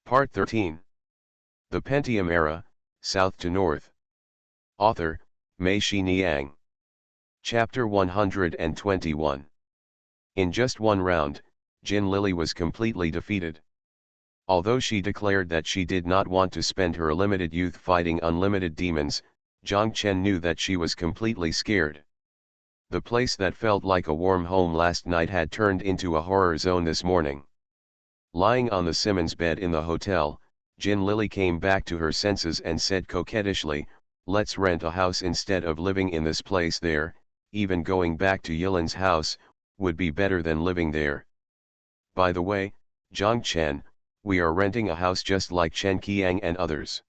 Part 13. The Pentium Era, South to North. Author, Mei Shi Niang. Chapter 121. In just one round, Jin Lily was completely defeated. Although she declared that she did not want to spend her limited youth fighting unlimited demons, Zhang Chen knew that she was completely scared. The place that felt like a warm home last night had turned into a horror zone this morning. Lying on the Simmons bed in the hotel, Jin Lily came back to her senses and said coquettishly, "Let's rent a house instead of living in this place there. Even going back to Yilin's house would be better than living there. By the way, Zhang Chen, we are renting a house just like Chen Qiang and others.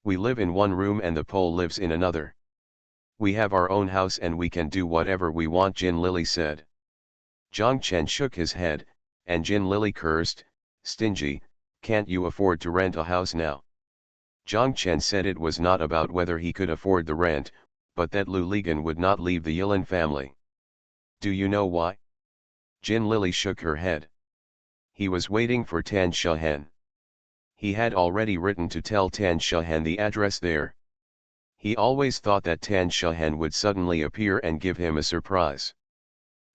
We live in one room and the Pole lives in another. We have our own house and we can do whatever we want," Jin Lily said. Zhang Chen shook his head, and Jin Lily cursed, "Stingy, can't you afford to rent a house now?" Zhang Chen said it was not about whether he could afford the rent, but that Lu Ligan would not leave the Yilin family. "Do you know why?" Jin Lily shook her head. He was waiting for Tan Shahen. He had already written to tell Tan Shahen the address there. He always thought that Tan Shahen would suddenly appear and give him a surprise.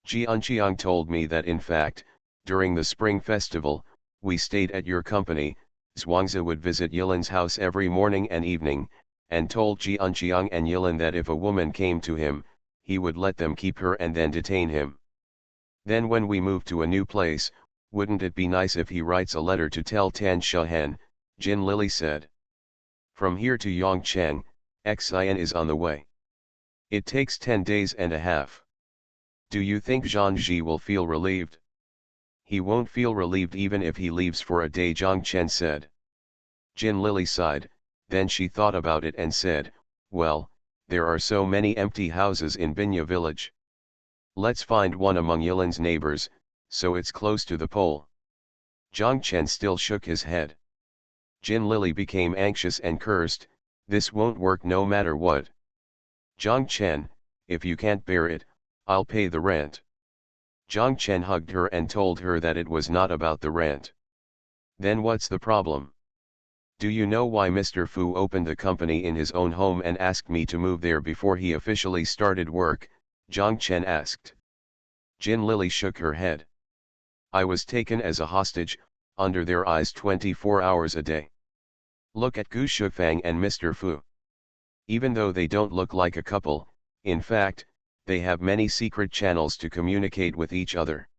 "Jianqiang told me that in fact, during the spring festival, we stayed at your company. Zhuangzi would visit Yilin's house every morning and evening, and told Jianqiang and Yilin that if a woman came to him, he would let them keep her and then detain him. Then when we move to a new place, wouldn't it be nice if he writes a letter to tell Tan Shahen," Jin Lily said. "From here to Yongcheng, Xian is on the way. It takes 10 days and a half. Do you think Zhang Ji will feel relieved?" "He won't feel relieved even if he leaves for a day," Zhang Chen said. Jin Lily sighed, then she thought about it and said, "Well, there are so many empty houses in Binya village. Let's find one among Yilin's neighbors, so it's close to the pole." Zhang Chen still shook his head. Jin Lily became anxious and cursed, "This won't work no matter what. Zhang Chen, if you can't bear it, I'll pay the rent." Zhang Chen hugged her and told her that it was not about the rent. "Then what's the problem?" "Do you know why Mr. Fu opened the company in his own home and asked me to move there before he officially started work?" Zhang Chen asked. Jin Lily shook her head. "I was taken as a hostage, under their eyes 24 hours a day. Look at Gu Shufang and Mr. Fu. Even though they don't look like a couple, in fact, they have many secret channels to communicate with each other.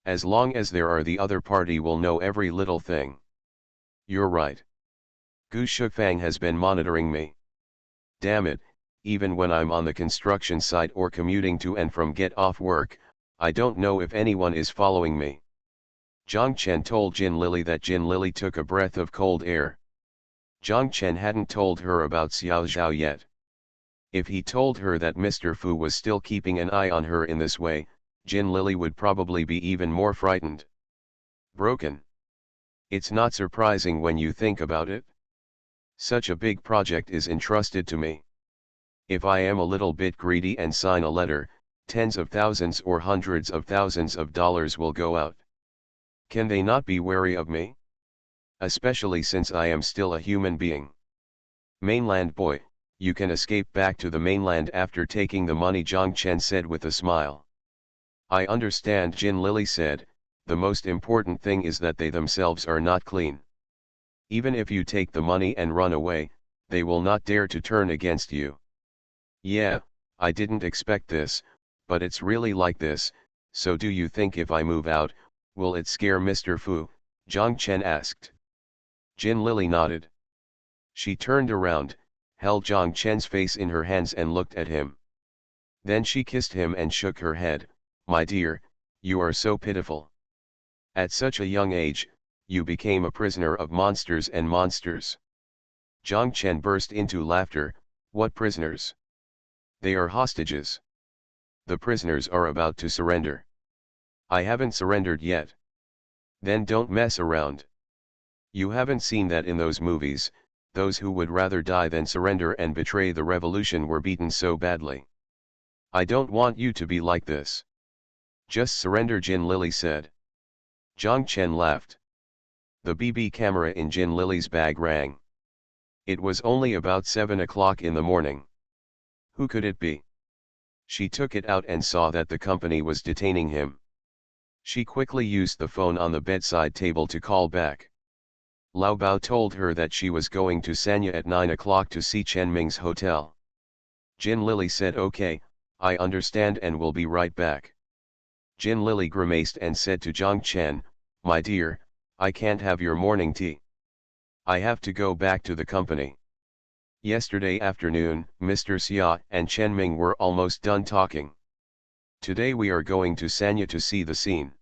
As long as there are, the other party will know every little thing." "You're right. Gu Shufang has been monitoring me. Damn it, even when I'm on the construction site or commuting to and from get off work, I don't know if anyone is following me." Zhang Chen told Jin Lily that. Jin Lily took a breath of cold air. Zhang Chen hadn't told her about Xiao Zhao yet. If he told her that Mr. Fu was still keeping an eye on her in this way, Jin Lily would probably be even more frightened. Broken. It's not surprising when you think about it. Such a big project is entrusted to me. If I am a little bit greedy and sign a letter, tens of thousands or hundreds of thousands of dollars will go out. Can they not be wary of me? Especially since I am still a human being. Mainland boy, you can escape back to the mainland after taking the money," Zhang Chen said with a smile. "I understand," Jin Lily said, "the most important thing is that they themselves are not clean. Even if you take the money and run away, they will not dare to turn against you." "Yeah, I didn't expect this, but it's really like this. So do you think if I move out, will it scare Mr. Fu?" Zhang Chen asked. Jin Lily nodded. She turned around, held Zhang Chen's face in her hands and looked at him. Then she kissed him and shook her head. "My dear, you are so pitiful. At such a young age, you became a prisoner of monsters and monsters." Zhang Chen burst into laughter. "What prisoners? They are hostages. The prisoners are about to surrender. I haven't surrendered yet." "Then don't mess around. You haven't seen that in those movies, those who would rather die than surrender and betray the revolution were beaten so badly. I don't want you to be like this. Just surrender," Jin Lily said. Zhang Chen laughed. The BB camera in Jin Lily's bag rang. It was only about 7 o'clock in the morning. Who could it be? She took it out and saw that the company was detaining him. She quickly used the phone on the bedside table to call back. Lao Bao told her that she was going to Sanya at 9 o'clock to see Chen Ming's hotel. Jin Lily said okay, I understand and will be right back. Jin Lily grimaced and said to Zhang Chen, my dear, I can't have your morning tea. I have to go back to the company. Yesterday afternoon, Mr. Xia and Chen Ming were almost done talking. Today we are going to Sanya to see the scene.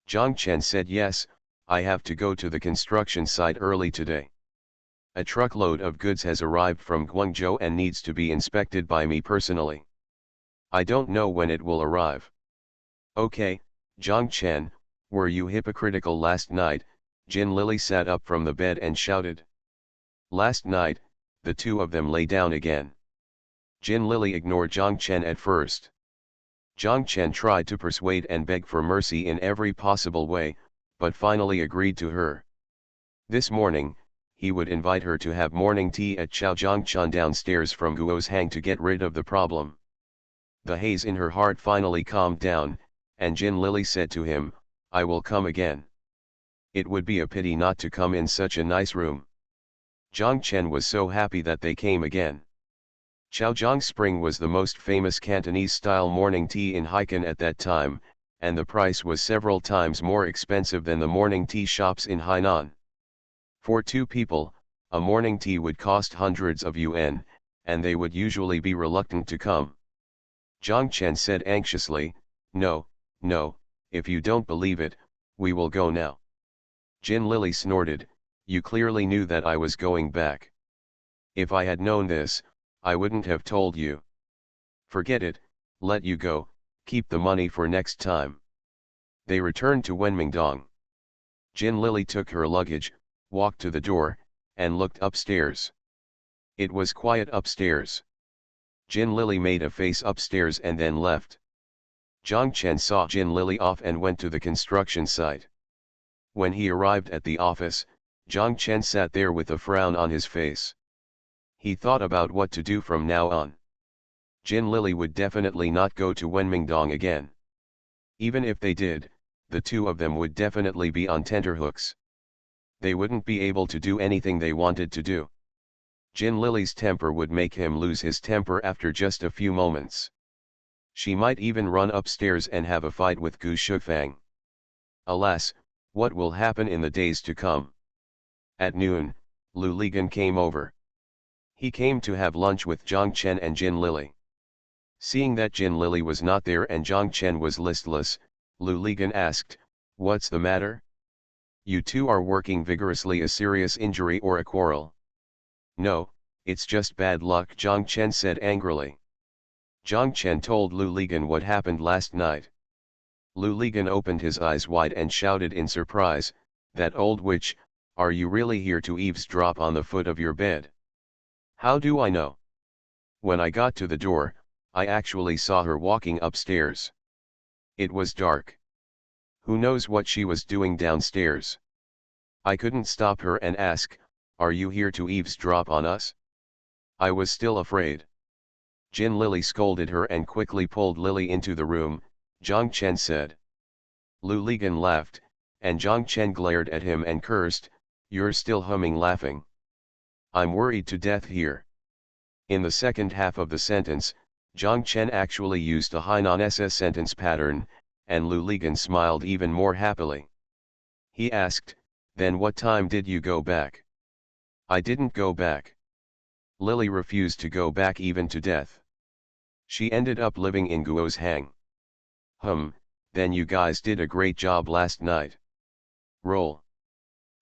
Zhang Chen said yes, I have to go to the construction site early today. A truckload of goods has arrived from Guangzhou and needs to be inspected by me personally. I don't know when it will arrive. Okay, Zhang Chen, were you hypocritical last night? Jin Lily sat up from the bed and shouted. Last night, the two of them lay down again. Jin Lily ignored Zhang Chen at first. Zhang Chen tried to persuade and beg for mercy in every possible way, but finally agreed to her. This morning, he would invite her to have morning tea at Chaojiangchan downstairs from Guo's hang to get rid of the problem. The haze in her heart finally calmed down, and Jin Lily said to him, I will come again. It would be a pity not to come in such a nice room. Zhang Chen was so happy that they came again. Chaojiang Spring was the most famous Cantonese-style morning tea in Haikan at that time, and the price was several times more expensive than the morning tea shops in Hainan. For two people, a morning tea would cost hundreds of yuan, and they would usually be reluctant to come. Zhang Chen said anxiously, no, no, if you don't believe it, we will go now. Jin Lily snorted, you clearly knew that I was going back. If I had known this, I wouldn't have told you. Forget it, let you go, keep the money for next time. They returned to Wenmingdong. Jin Lily took her luggage, walked to the door, and looked upstairs. It was quiet upstairs. Jin Lily made a face upstairs and then left. Zhang Chen saw Jin Lily off and went to the construction site. When he arrived at the office, Zhang Chen sat there with a frown on his face. He thought about what to do from now on. Jin Lily would definitely not go to Wenmingdong again. Even if they did, the two of them would definitely be on tenterhooks. They wouldn't be able to do anything they wanted to do. Jin Lily's temper would make him lose his temper after just a few moments. She might even run upstairs and have a fight with Gu Shufang. Alas, what will happen in the days to come? At noon, Lu Ligan came over. He came to have lunch with Zhang Chen and Jin Lily. Seeing that Jin Lily was not there and Zhang Chen was listless, Lu Ligan asked, what's the matter? You two are working vigorously, a serious injury or a quarrel? No, it's just bad luck, Zhang Chen said angrily. Zhang Chen told Lu Ligan what happened last night. Lu Ligan opened his eyes wide and shouted in surprise, that old witch, are you really here to eavesdrop on the foot of your bed? How do I know? When I got to the door, I actually saw her walking upstairs. It was dark. Who knows what she was doing downstairs? I couldn't stop her and ask, are you here to eavesdrop on us? I was still afraid. Jin Lily scolded her and quickly pulled Lily into the room, Zhang Chen said. Lu Ligan laughed, and Zhang Chen glared at him and cursed, you're still humming laughing. I'm worried to death here. In the second half of the sentence, Zhang Chen actually used a Hainan SS sentence pattern, and Lu Ligan smiled even more happily. He asked, then what time did you go back? I didn't go back. Lily refused to go back even to death. She ended up living in Guo's hang. Then you guys did a great job last night. Roll.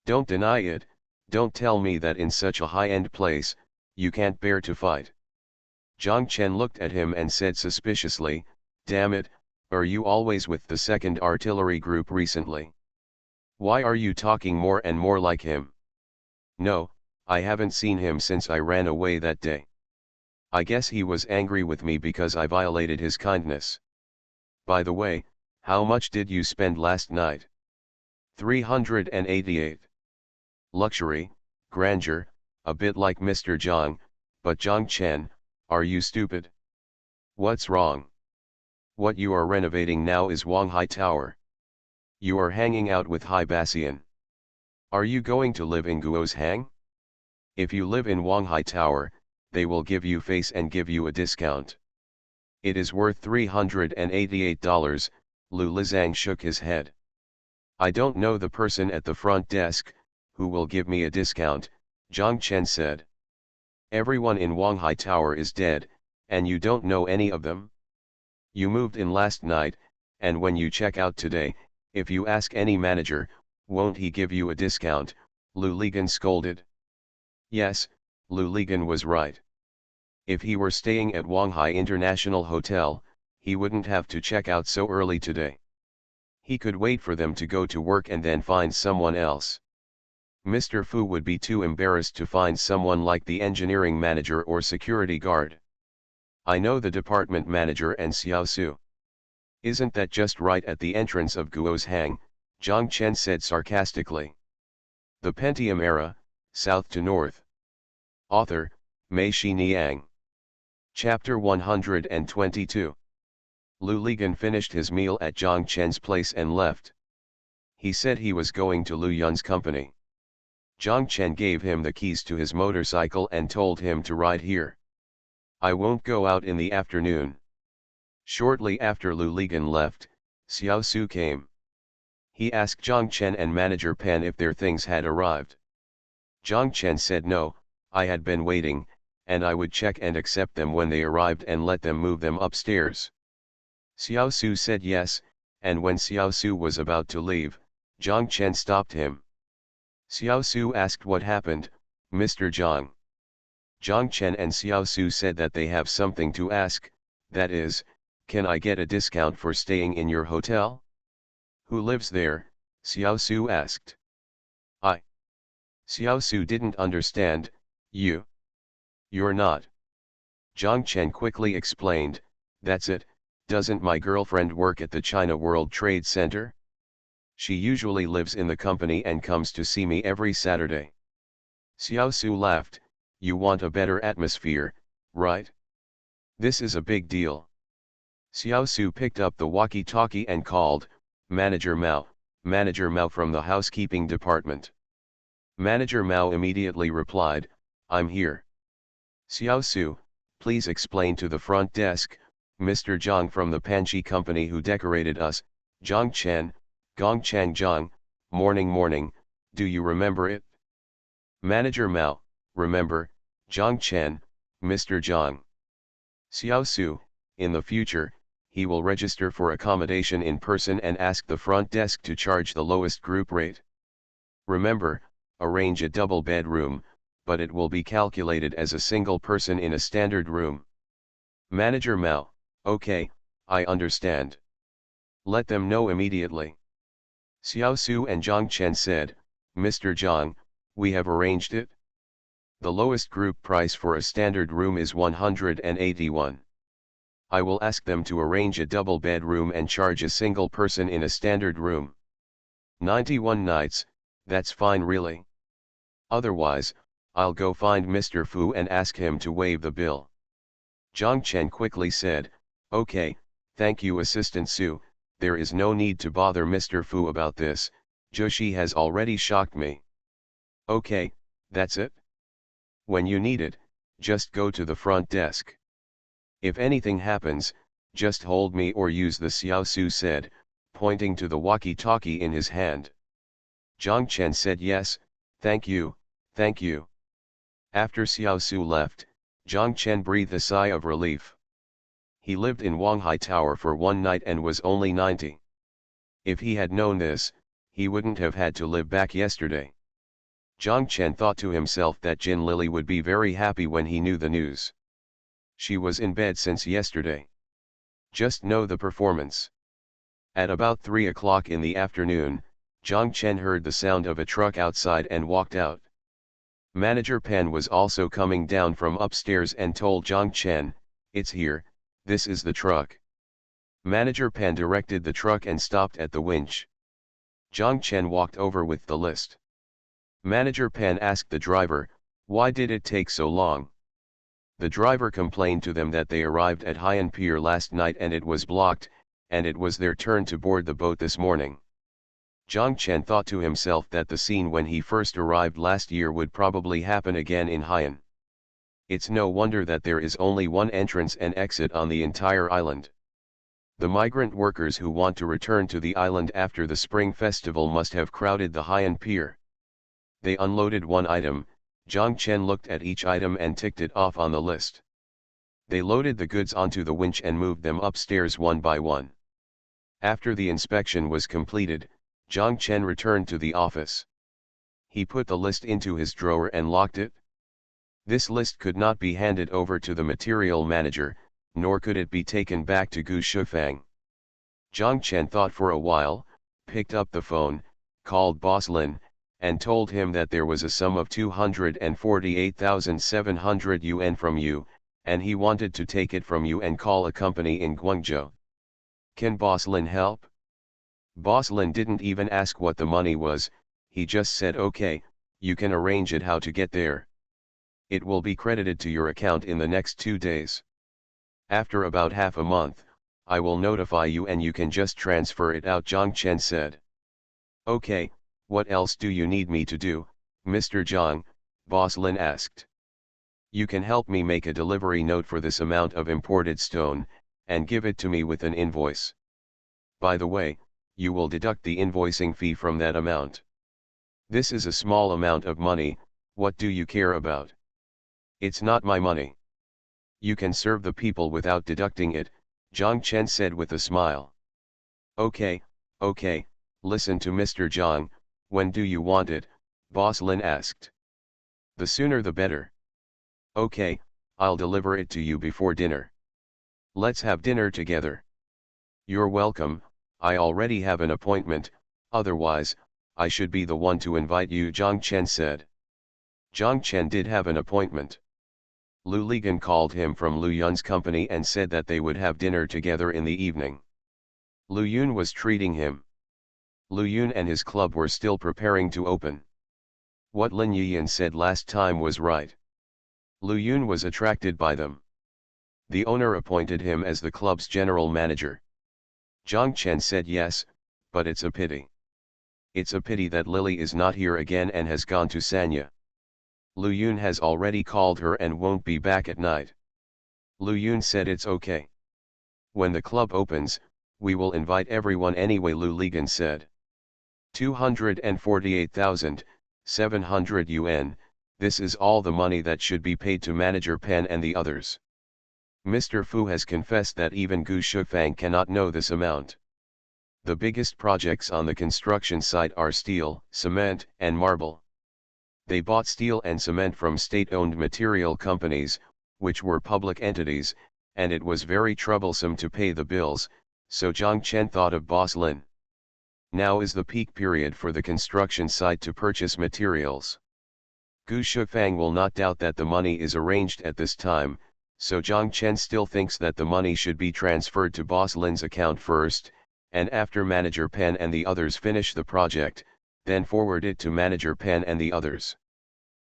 Don't deny it, don't tell me that in such a high-end place, you can't bear to fight. Zhang Chen looked at him and said suspiciously, damn it, are you always with the 2nd Artillery Group recently? Why are you talking more and more like him? No, I haven't seen him since I ran away that day. I guess he was angry with me because I violated his kindness. By the way, how much did you spend last night? 388. luxury, grandeur, a bit like Mr. Zhang, but Zhang Chen, are you stupid? What's wrong? What you are renovating now is Wanghai Tower. You are hanging out with Hai Bassian. Are you going to live in Guo's Hang? If you live in Wanghai Tower, they will give you face and give you a discount. It is worth $388, Lu Lizang shook his head. I don't know the person at the front desk, who will give me a discount, Zhang Chen said. Everyone in Wanghai Tower is dead, and you don't know any of them? You moved in last night, and when you check out today, if you ask any manager, won't he give you a discount, Lu Ligan scolded. Yes, Lu Ligan was right. If he were staying at Wanghai International Hotel, he wouldn't have to check out so early today. He could wait for them to go to work and then find someone else. Mr. Fu would be too embarrassed to find someone like the engineering manager or security guard. I know the department manager and Xiao Su. Isn't that just right at the entrance of Guo's Hang? Zhang Chen said sarcastically. The Pentium Era, South to North. Author, Mei Shi Niang. Chapter 122. Lu Ligan finished his meal at Zhang Chen's place and left. He said he was going to Lu Yun's company. Zhang Chen gave him the keys to his motorcycle and told him to ride here. I won't go out in the afternoon. Shortly after Lu Ligan left, Xiao Su came. He asked Zhang Chen and Manager Pan if their things had arrived. Zhang Chen said no, I had been waiting, and I would check and accept them when they arrived and let them move them upstairs. Xiao Su said yes, and when Xiao Su was about to leave, Zhang Chen stopped him. Xiao Su asked what happened, Mr. Zhang. Zhang Chen and Xiao Su said that they have something to ask, that is, can I get a discount for staying in your hotel? Who lives there? Xiao Su asked. I. Xiao Su didn't understand, you. You're not. Zhang Chen quickly explained, that's it, doesn't my girlfriend work at the China World Trade Center? She usually lives in the company and comes to see me every Saturday. Xiao Su laughed, you want a better atmosphere, right? This is a big deal. Xiao Su picked up the walkie-talkie and called, Manager Mao from the housekeeping department. Manager Mao immediately replied, I'm here. Xiao Su, please explain to the front desk, Mr. Zhang from the Panchi company who decorated us, Zhang Chen, Gong Chang Zhang, morning, do you remember it? Manager Mao, remember, Zhang Chen, Mr. Zhang. Xiao Su, in the future, he will register for accommodation in person and ask the front desk to charge the lowest group rate. Remember, arrange a double bedroom, but it will be calculated as a single person in a standard room. Manager Mao, okay, I understand. Let them know immediately. Xiao Su and Zhang Chen said, Mr. Zhang, we have arranged it. The lowest group price for a standard room is 181. I will ask them to arrange a double bedroom and charge a single person in a standard room. 91 nights, that's fine really. Otherwise, I'll go find Mr. Fu and ask him to waive the bill. Zhang Chen quickly said, okay, thank you Assistant Su, there is no need to bother Mr. Fu about this, Joshi has already shocked me. Okay, that's it. When you need it, just go to the front desk. If anything happens, just hold me or use the Xiao Su said, pointing to the walkie-talkie in his hand. Zhang Chen said yes, thank you, thank you. After Xiao Su left, Zhang Chen breathed a sigh of relief. He lived in Wanghai Tower for one night and was only 90. If he had known this, he wouldn't have had to live back yesterday. Zhang Chen thought to himself that Jin Lily would be very happy when he knew the news. She was in bed since yesterday. Just know the performance. At about 3 o'clock in the afternoon, Zhang Chen heard the sound of a truck outside and walked out. Manager Pan was also coming down from upstairs and told Zhang Chen, it's here, this is the truck. Manager Pan directed the truck and stopped at the winch. Zhang Chen walked over with the list. Manager Pan asked the driver, why did it take so long? The driver complained to them that they arrived at Haiyan Pier last night and it was blocked, and it was their turn to board the boat this morning. Zhang Chen thought to himself that the scene when he first arrived last year would probably happen again in Haiyan. It's no wonder that there is only one entrance and exit on the entire island. The migrant workers who want to return to the island after the Spring Festival must have crowded the Haiyan Pier. They unloaded one item. Zhang Chen looked at each item and ticked it off on the list. They loaded the goods onto the winch and moved them upstairs one by one. After the inspection was completed, Zhang Chen returned to the office. He put the list into his drawer and locked it. This list could not be handed over to the material manager, nor could it be taken back to Gu Shufang. Zhang Chen thought for a while, picked up the phone, called Boss Lin, and told him that there was a sum of 248,700 yuan from you, and he wanted to take it from you and call a company in Guangzhou. Can Boss Lin help? Boss Lin didn't even ask what the money was, he just said okay, you can arrange it how to get there. It will be credited to your account in the next 2 days. After about half a month, I will notify you and you can just transfer it out, Zhang Chen said. Okay, what else do you need me to do, Mr. Zhang? Boss Lin asked. You can help me make a delivery note for this amount of imported stone, and give it to me with an invoice. By the way, you will deduct the invoicing fee from that amount. This is a small amount of money, what do you care about? It's not my money. You can serve the people without deducting it, Zhang Chen said with a smile. Okay, listen to Mr. Zhang, when do you want it? Boss Lin asked. The sooner the better. Okay, I'll deliver it to you before dinner. Let's have dinner together. You're welcome, I already have an appointment, otherwise, I should be the one to invite you, Zhang Chen said. Zhang Chen did have an appointment. Lu Ligan called him from Lu Yun's company and said that they would have dinner together in the evening. Lu Yun was treating him. Lu Yun and his club were still preparing to open. What Lin Yiyan said last time was right. Lu Yun was attracted by them. The owner appointed him as the club's general manager. Zhang Chen said yes, but it's a pity. It's a pity that Lily is not here again and has gone to Sanya. Lu Yun has already called her and won't be back at night. Lu Yun said it's okay. When the club opens, we will invite everyone anyway, Lu Ligan said. 248,700 yuan, this is all the money that should be paid to Manager Pan and the others. Mr. Fu has confessed that even Gu Shufang cannot know this amount. The biggest projects on the construction site are steel, cement, and marble. They bought steel and cement from state-owned material companies, which were public entities, and it was very troublesome to pay the bills, so Zhang Chen thought of Boss Lin. Now is the peak period for the construction site to purchase materials. Gu Shufang will not doubt that the money is arranged at this time, so Zhang Chen still thinks that the money should be transferred to Boss Lin's account first, and after Manager Pan and the others finish the project, then forward it to Manager Pan and the others.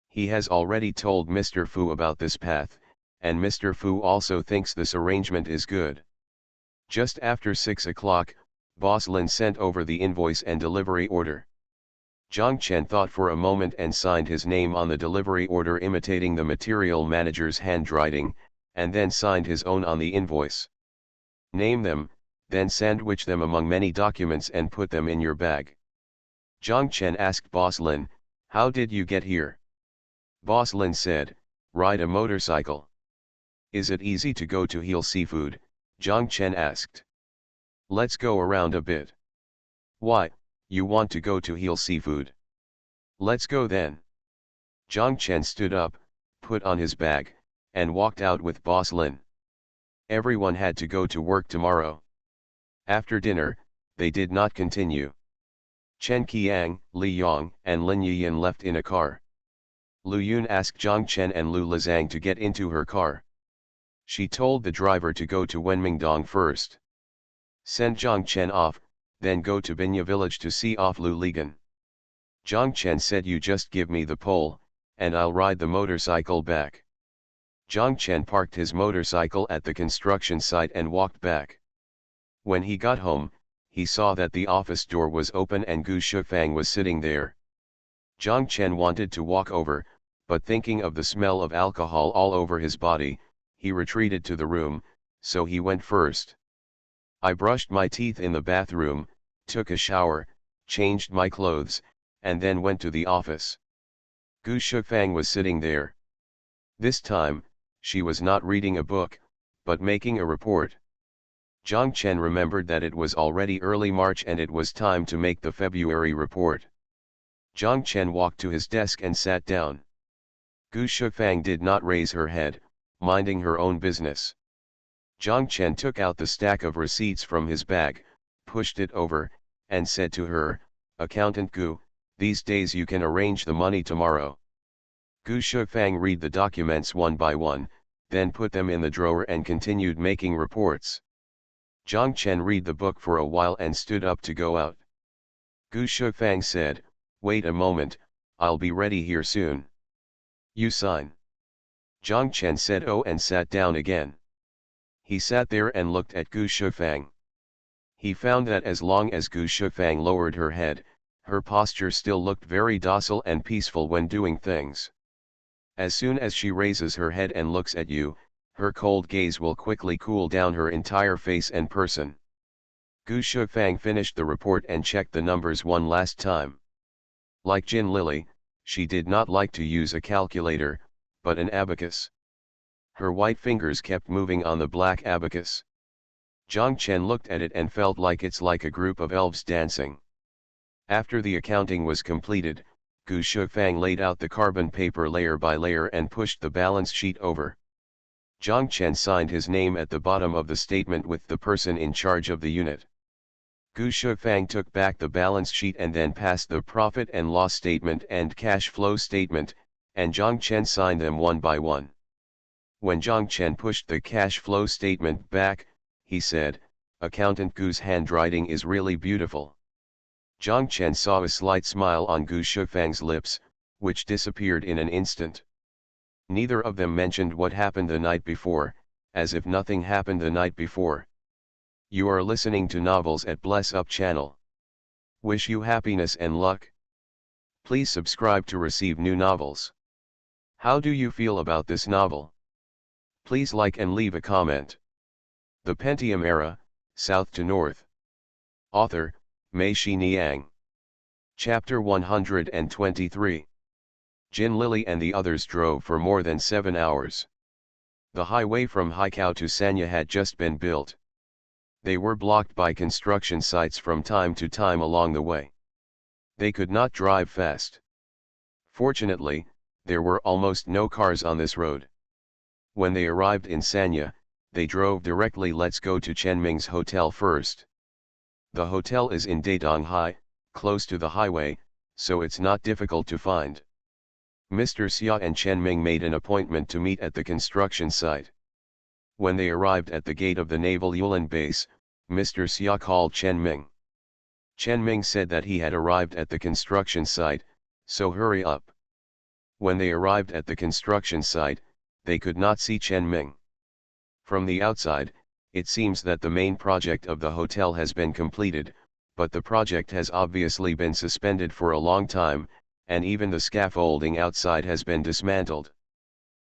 He has already told Mr. Fu about this path, and Mr. Fu also thinks this arrangement is good. Just after 6 o'clock, Boss Lin sent over the invoice and delivery order. Zhang Chen thought for a moment and signed his name on the delivery order imitating the material manager's handwriting, and then signed his own on the invoice. Name them, then sandwich them among many documents and put them in your bag. Zhang Chen asked Boss Lin, how did you get here? Boss Lin said, ride a motorcycle. Is it easy to go to Heal Seafood? Zhang Chen asked. Let's go around a bit. Why, you want to go to Heal Seafood? Let's go then. Zhang Chen stood up, put on his bag, and walked out with Boss Lin. Everyone had to go to work tomorrow. After dinner, they did not continue. Chen Qiang, Li Yong, and Lin Yiyan left in a car. Lu Yun asked Zhang Chen and Lu Lizang to get into her car. She told the driver to go to Wenmingdong first. Send Zhang Chen off, then go to Binya village to see off Lu Ligan. Zhang Chen said, you just give me the pole, and I'll ride the motorcycle back. Zhang Chen parked his motorcycle at the construction site and walked back. When he got home, he saw that the office door was open and Gu Shufang was sitting there. Zhang Chen wanted to walk over, but thinking of the smell of alcohol all over his body, he retreated to the room, so he went first. I brushed my teeth in the bathroom, took a shower, changed my clothes, and then went to the office. Gu Shufang was sitting there. This time, she was not reading a book, but making a report. Zhang Chen remembered that it was already early March and it was time to make the February report. Zhang Chen walked to his desk and sat down. Gu Shufang did not raise her head, minding her own business. Zhang Chen took out the stack of receipts from his bag, pushed it over, and said to her, "Accountant Gu, these days you can arrange the money tomorrow." Gu Shufang read the documents one by one, then put them in the drawer and continued making reports. Zhang Chen read the book for a while and stood up to go out. Gu Shufang said, "Wait a moment, I'll be ready here soon." "You sign." Zhang Chen said oh and sat down again. He sat there and looked at Gu Shufang. He found that as long as Gu Shufang lowered her head, her posture still looked very docile and peaceful when doing things. As soon as she raises her head and looks at you, her cold gaze will quickly cool down her entire face and person. Gu Shufang finished the report and checked the numbers one last time. Like Jin Lily, she did not like to use a calculator, but an abacus. Her white fingers kept moving on the black abacus. Zhang Chen looked at it and felt like it's like a group of elves dancing. After the accounting was completed, Gu Shufang laid out the carbon paper layer by layer and pushed the balance sheet over. Zhang Chen signed his name at the bottom of the statement with the person in charge of the unit. Gu Shufang took back the balance sheet and then passed the profit and loss statement and cash flow statement, and Zhang Chen signed them one by one. When Zhang Chen pushed the cash flow statement back, he said, "Accountant Gu's handwriting is really beautiful." Zhang Chen saw a slight smile on Gu Shufang's lips, which disappeared in an instant. Neither of them mentioned what happened the night before, as if nothing happened the night before. You are listening to Novels at Bless Up channel. Wish you happiness and luck. Please subscribe to receive new novels. How do you feel about this novel? Please like and leave a comment. The Pentium Era, South to North. Author, Mei Xiniang. Chapter 123. Jin Lily and the others drove for more than 7 hours. The highway from Haikou to Sanya had just been built. They were blocked by construction sites from time to time along the way. They could not drive fast. Fortunately, there were almost no cars on this road. When they arrived in Sanya, they drove directly. Let's go to Chenming's hotel first. The hotel is in Datonghai, close to the highway, so it's not difficult to find. Mr. Xia and Chenming made an appointment to meet at the construction site. When they arrived at the gate of the Naval Yulin base, Mr. Xia called Chenming. Chenming said that he had arrived at the construction site, so hurry up. When they arrived at the construction site, they could not see Chenming. From the outside, it seems that the main project of the hotel has been completed, but the project has obviously been suspended for a long time, and even the scaffolding outside has been dismantled.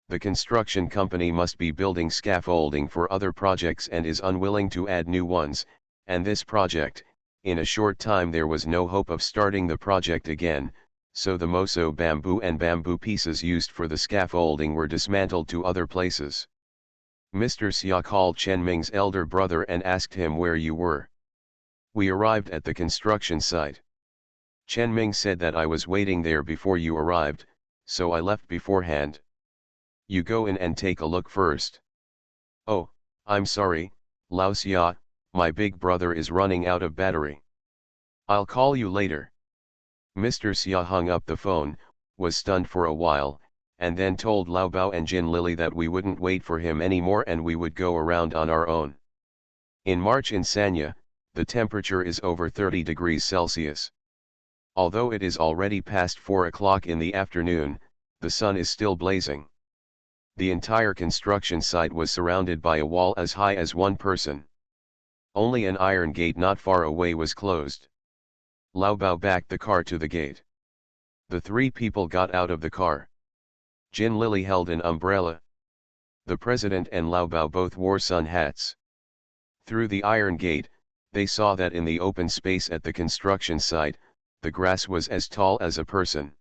The construction company must be building scaffolding for other projects and is unwilling to add new ones, and this project, in a short time there was no hope of starting the project again, so the moso bamboo and bamboo pieces used for the scaffolding were dismantled to other places. Mr. Xia called Chenming's elder brother and asked him where you were. We arrived at the construction site. Chenming said that I was waiting there before you arrived, so I left beforehand. You go in and take a look first. Oh, I'm sorry, Lao Xia, my big brother is running out of battery. I'll call you later. Mr. Xia hung up the phone, was stunned for a while, and then told Lao Bao and Jin Lily that we wouldn't wait for him anymore and we would go around on our own. In March in Sanya, the temperature is over 30 degrees Celsius. Although it is already past 4 o'clock in the afternoon, the sun is still blazing. The entire construction site was surrounded by a wall as high as one person. Only an iron gate not far away was closed. Lao Bao backed the car to the gate. The three people got out of the car. Jin Lily held an umbrella. The president and Lao Bao both wore sun hats. Through the iron gate, they saw that in the open space at the construction site, the grass was as tall as a person.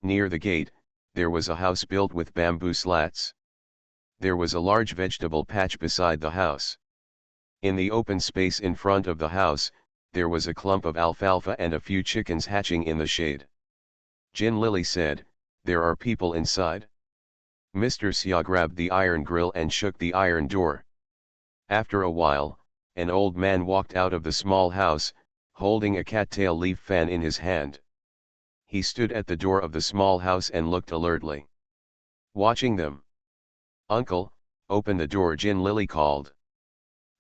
Near the gate, there was a house built with bamboo slats. There was a large vegetable patch beside the house. In the open space in front of the house, there was a clump of alfalfa and a few chickens hatching in the shade. Jin Lily said, "There are people inside." Mr. Xia grabbed the iron grill and shook the iron door. After a while, an old man walked out of the small house, holding a cattail leaf fan in his hand. He stood at the door of the small house and looked alertly, watching them. "Uncle, open the door," Jin Lily called.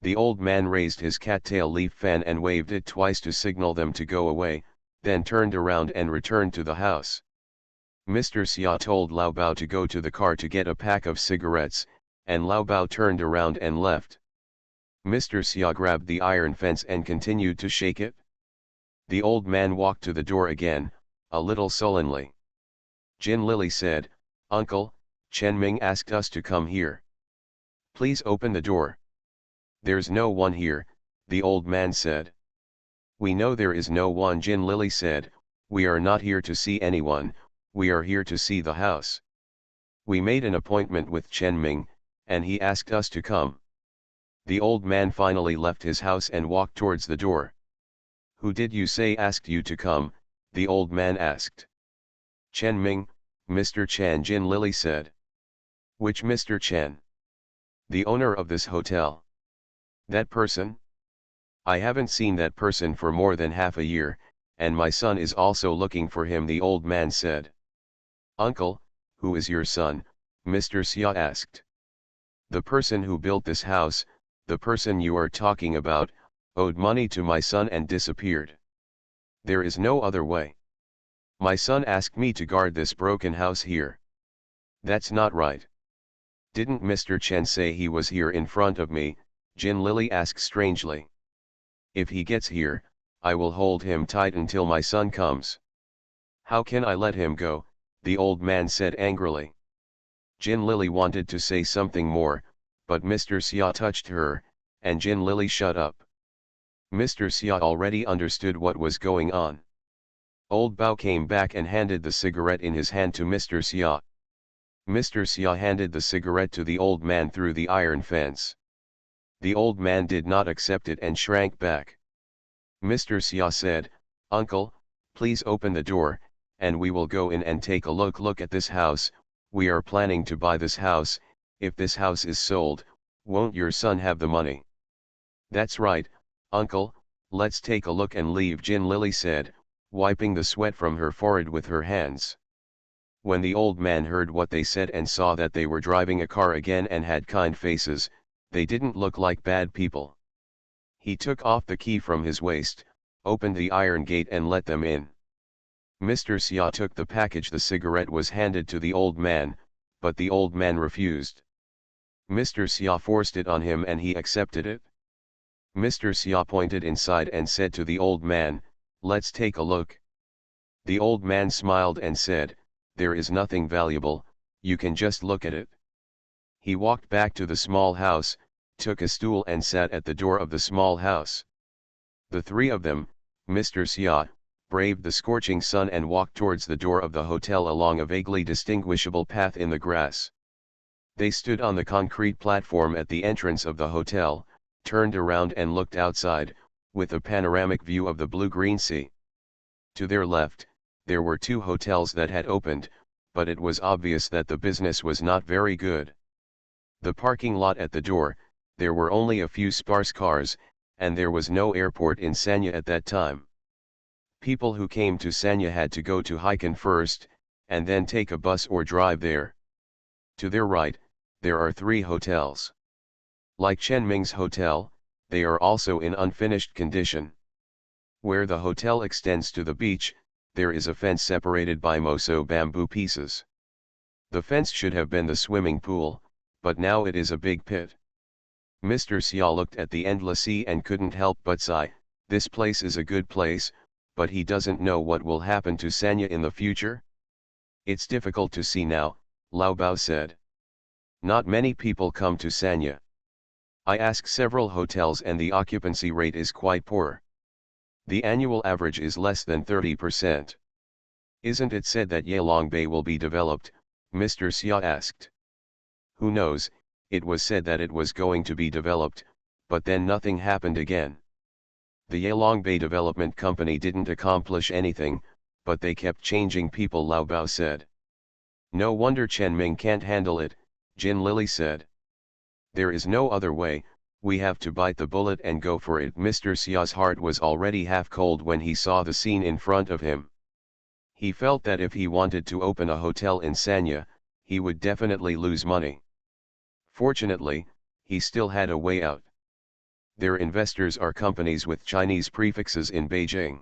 The old man raised his cattail leaf fan and waved it twice to signal them to go away, then turned around and returned to the house. Mr. Xia told Lao Bao to go to the car to get a pack of cigarettes, and Lao Bao turned around and left. Mr. Xia grabbed the iron fence and continued to shake it. The old man walked to the door again, a little sullenly. Jin Lily said, "Uncle, Chen Ming asked us to come here. Please open the door." "There's no one here," the old man said. "We know there is no one," Jin Lily said. "We are not here to see anyone, we are here to see the house. We made an appointment with Chen Ming, and he asked us to come." The old man finally left his house and walked towards the door. "Who did you say asked you to come?" the old man asked. "Chen Ming, Mr. Chen," Jin Lily said. "Which Mr. Chen?" "The owner of this hotel." "That person? I haven't seen that person for more than half a year, and my son is also looking for him," the old man said. "Uncle, who is your son?" Mr. Xia asked. "The person who built this house, the person you are talking about, owed money to my son and disappeared. There is no other way. My son asked me to guard this broken house here." "That's not right." "Didn't Mr. Chen say he was here in front of me?" Jin Lily asked strangely. "If he gets here, I will hold him tight until my son comes." "How can I let him go?" the old man said angrily. Jin Lily wanted to say something more, but Mr. Xia touched her, and Jin Lily shut up. Mr. Xia already understood what was going on. Old Bao came back and handed the cigarette in his hand to Mr. Xia. Mr. Xia handed the cigarette to the old man through the iron fence. The old man did not accept it and shrank back. Mr. Xia said, "Uncle, please open the door, and we will go in and take a look at this house. We are planning to buy this house. If this house is sold, won't your son have the money?" "That's right, Uncle, let's take a look and leave," Jin Lily said, wiping the sweat from her forehead with her hands. When the old man heard what they said and saw that they were driving a car again and had kind faces, they didn't look like bad people. He took off the key from his waist, opened the iron gate and let them in. Mr. Xia took the package the cigarette was handed to the old man, but the old man refused. Mr. Xia forced it on him and he accepted it. Mr. Xia pointed inside and said to the old man, "Let's take a look." The old man smiled and said, "There is nothing valuable, you can just look at it." He walked back to the small house, took a stool and sat at the door of the small house. The three of them, Mr. Xia, braved the scorching sun and walked towards the door of the hotel along a vaguely distinguishable path in the grass. They stood on the concrete platform at the entrance of the hotel, turned around and looked outside, with a panoramic view of the blue-green sea. To their left, there were two hotels that had opened, but it was obvious that the business was not very good. The parking lot at the door, there were only a few sparse cars, and there was no airport in Sanya at that time. People who came to Sanya had to go to Haikan first, and then take a bus or drive there. To their right, there are three hotels. Like Chen Ming's hotel, they are also in unfinished condition. Where the hotel extends to the beach, there is a fence separated by moso bamboo pieces. The fence should have been the swimming pool, but now it is a big pit. Mr. Xia looked at the endless sea and couldn't help but sigh. This place is a good place, but he doesn't know what will happen to Sanya in the future. It's difficult to see now, Lao Bao said. Not many people come to Sanya. I asked several hotels and the occupancy rate is quite poor. The annual average is less than 30%. Isn't it said that Yalong Bay will be developed? Mr. Xia asked. Who knows, it was said that it was going to be developed, but then nothing happened again. The Yalong Bay Development Company didn't accomplish anything, but they kept changing people, Lao Bao said. No wonder Chen Ming can't handle it, Jin Lily said. There is no other way, we have to bite the bullet and go for it. Mr. Xia's heart was already half cold when he saw the scene in front of him. He felt that if he wanted to open a hotel in Sanya, he would definitely lose money. Fortunately, he still had a way out. Their investors are companies with Chinese prefixes in Beijing.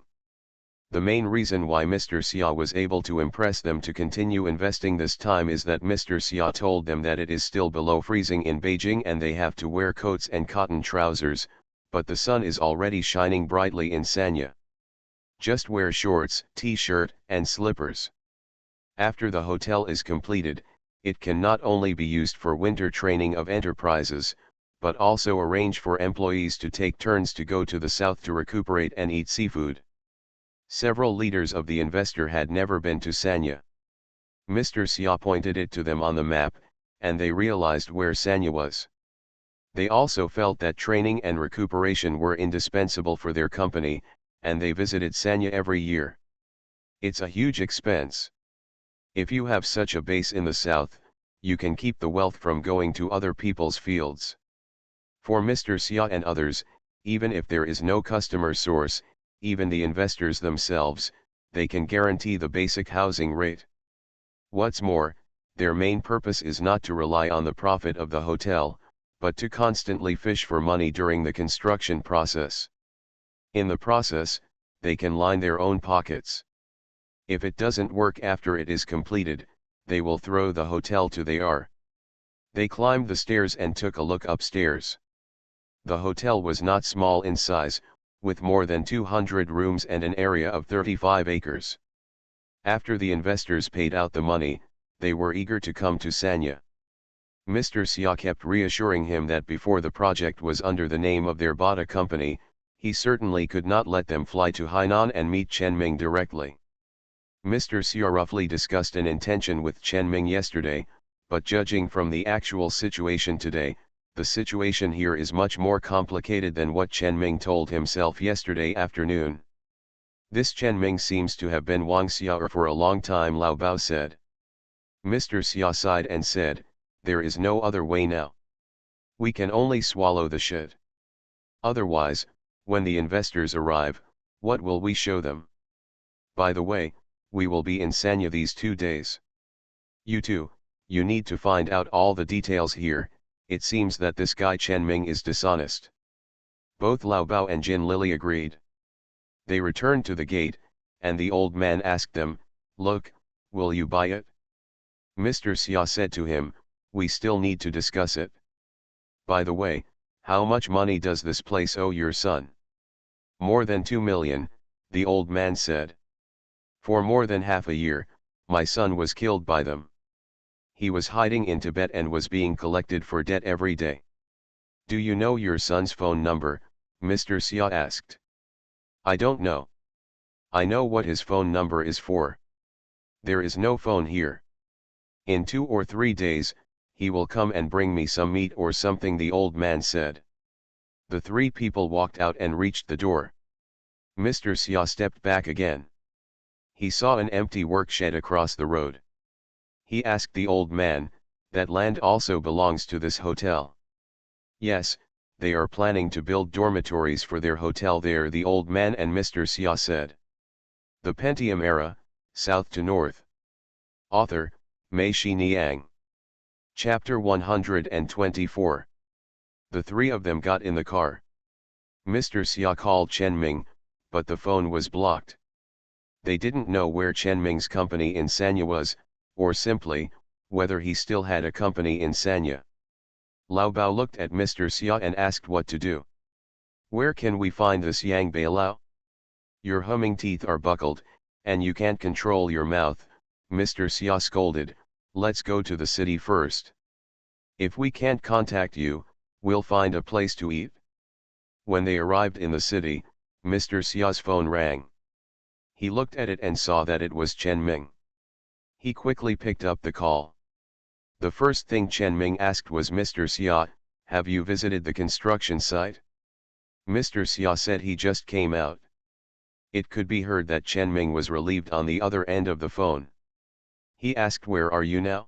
The main reason why Mr. Xia was able to impress them to continue investing this time is that Mr. Xia told them that it is still below freezing in Beijing and they have to wear coats and cotton trousers, but the sun is already shining brightly in Sanya. Just wear shorts, t-shirt, and slippers. After the hotel is completed, it can not only be used for winter training of enterprises, but also arrange for employees to take turns to go to the south to recuperate and eat seafood. Several leaders of the investor had never been to Sanya. Mr. Xia pointed it to them on the map, and they realized where Sanya was. They also felt that training and recuperation were indispensable for their company, and they visited Sanya every year. It's a huge expense. If you have such a base in the south, you can keep the wealth from going to other people's fields. For Mr. Xia and others, even if there is no customer source, even the investors themselves, they can guarantee the basic housing rate. What's more, their main purpose is not to rely on the profit of the hotel, but to constantly fish for money during the construction process. In the process, they can line their own pockets. If it doesn't work after it is completed, they will throw the hotel to the R. They climbed the stairs and took a look upstairs. The hotel was not small in size, with more than 200 rooms and an area of 35 acres. After the investors paid out the money, they were eager to come to Sanya. Mr. Xia kept reassuring him that before the project was under the name of their Bata company, he certainly could not let them fly to Hainan and meet Chen Ming directly. Mr. Xia roughly discussed an intention with Chen Ming yesterday, but judging from the actual situation today, the situation here is much more complicated than what Chen Ming told himself yesterday afternoon. This Chen Ming seems to have been Wang Xia for a long time, Lao Bao said. Mr. Xia sighed and said, there is no other way now. We can only swallow the shit. Otherwise, when the investors arrive, what will we show them? By the way, we will be in Sanya these 2 days. You too, you need to find out all the details here. It seems that this guy Chen Ming is dishonest. Both Lao Bao and Jin Lily agreed. They returned to the gate, and the old man asked them, look, will you buy it? Mr. Xia said to him, we still need to discuss it. By the way, how much money does this place owe your son? More than 2 million, the old man said. For more than half a year, my son was killed by them. He was hiding in Tibet and was being collected for debt every day. Do you know your son's phone number? Mr. Xia asked. I don't know. I know what his phone number is for. There is no phone here. In 2 or 3 days, he will come and bring me some meat or something, the old man said. The 3 people walked out and reached the door. Mr. Xia stepped back again. He saw an empty workshed across the road. He asked the old man, that land also belongs to this hotel? Yes, they are planning to build dormitories for their hotel there, the old man and Mr. Xia said. The Pentium Era, South to North. Author, Mei Xiniang. Chapter 124. The 3 of them got in the car. Mr. Xia called Chen Ming, but the phone was blocked. They didn't know where Chen Ming's company in Sanya was, or simply, whether he still had a company in Sanya. Lao Bao looked at Mr. Xia and asked what to do. Where can we find this Yang Bei Lao? Your humming teeth are buckled, and you can't control your mouth, Mr. Xia scolded. Let's go to the city first. If we can't contact you, we'll find a place to eat. When they arrived in the city, Mr. Xia's phone rang. He looked at it and saw that it was Chen Ming. He quickly picked up the call. The first thing Chen Ming asked was, Mr. Xia, have you visited the construction site? Mr. Xia said he just came out. It could be heard that Chen Ming was relieved on the other end of the phone. He asked, where are you now?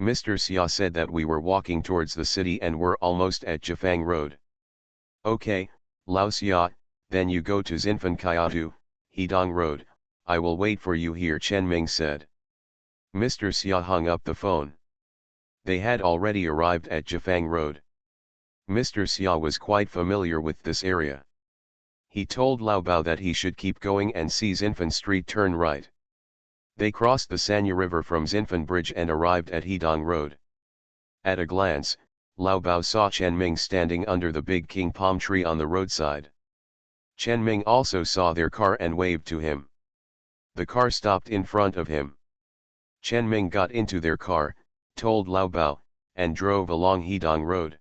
Mr. Xia said that we were walking towards the city and were almost at Jifang Road. Okay, Lao Xia, then you go to Xinfan Kaiatu, Hedong Road, I will wait for you here, Chen Ming said. Mr. Xia hung up the phone. They had already arrived at Jifang Road. Mr. Xia was quite familiar with this area. He told Lao Bao that he should keep going and see Xinfan Street, turn right. They crossed the Sanya River from Xinfan Bridge and arrived at Hedong Road. At a glance, Lao Bao saw Chen Ming standing under the big king palm tree on the roadside. Chen Ming also saw their car and waved to him. The car stopped in front of him. Chen Ming got into their car, told Lao Bao, and drove along Hedong Road.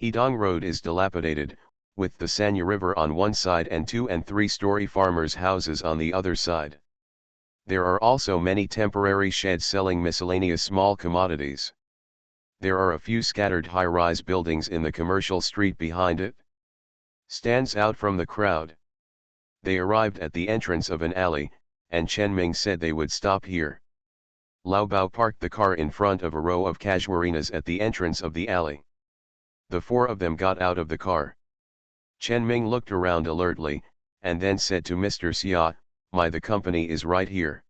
Hedong Road is dilapidated, with the Sanya River on one side and 2- and 3-story farmers' houses on the other side. There are also many temporary sheds selling miscellaneous small commodities. There are a few scattered high-rise buildings in the commercial street behind it. Stands out from the crowd. They arrived at the entrance of an alley, and Chen Ming said they would stop here. Lao Bao parked the car in front of a row of casuarinas at the entrance of the alley. The 4 of them got out of the car. Chen Ming looked around alertly, and then said to Mr. Xia, the company is right here.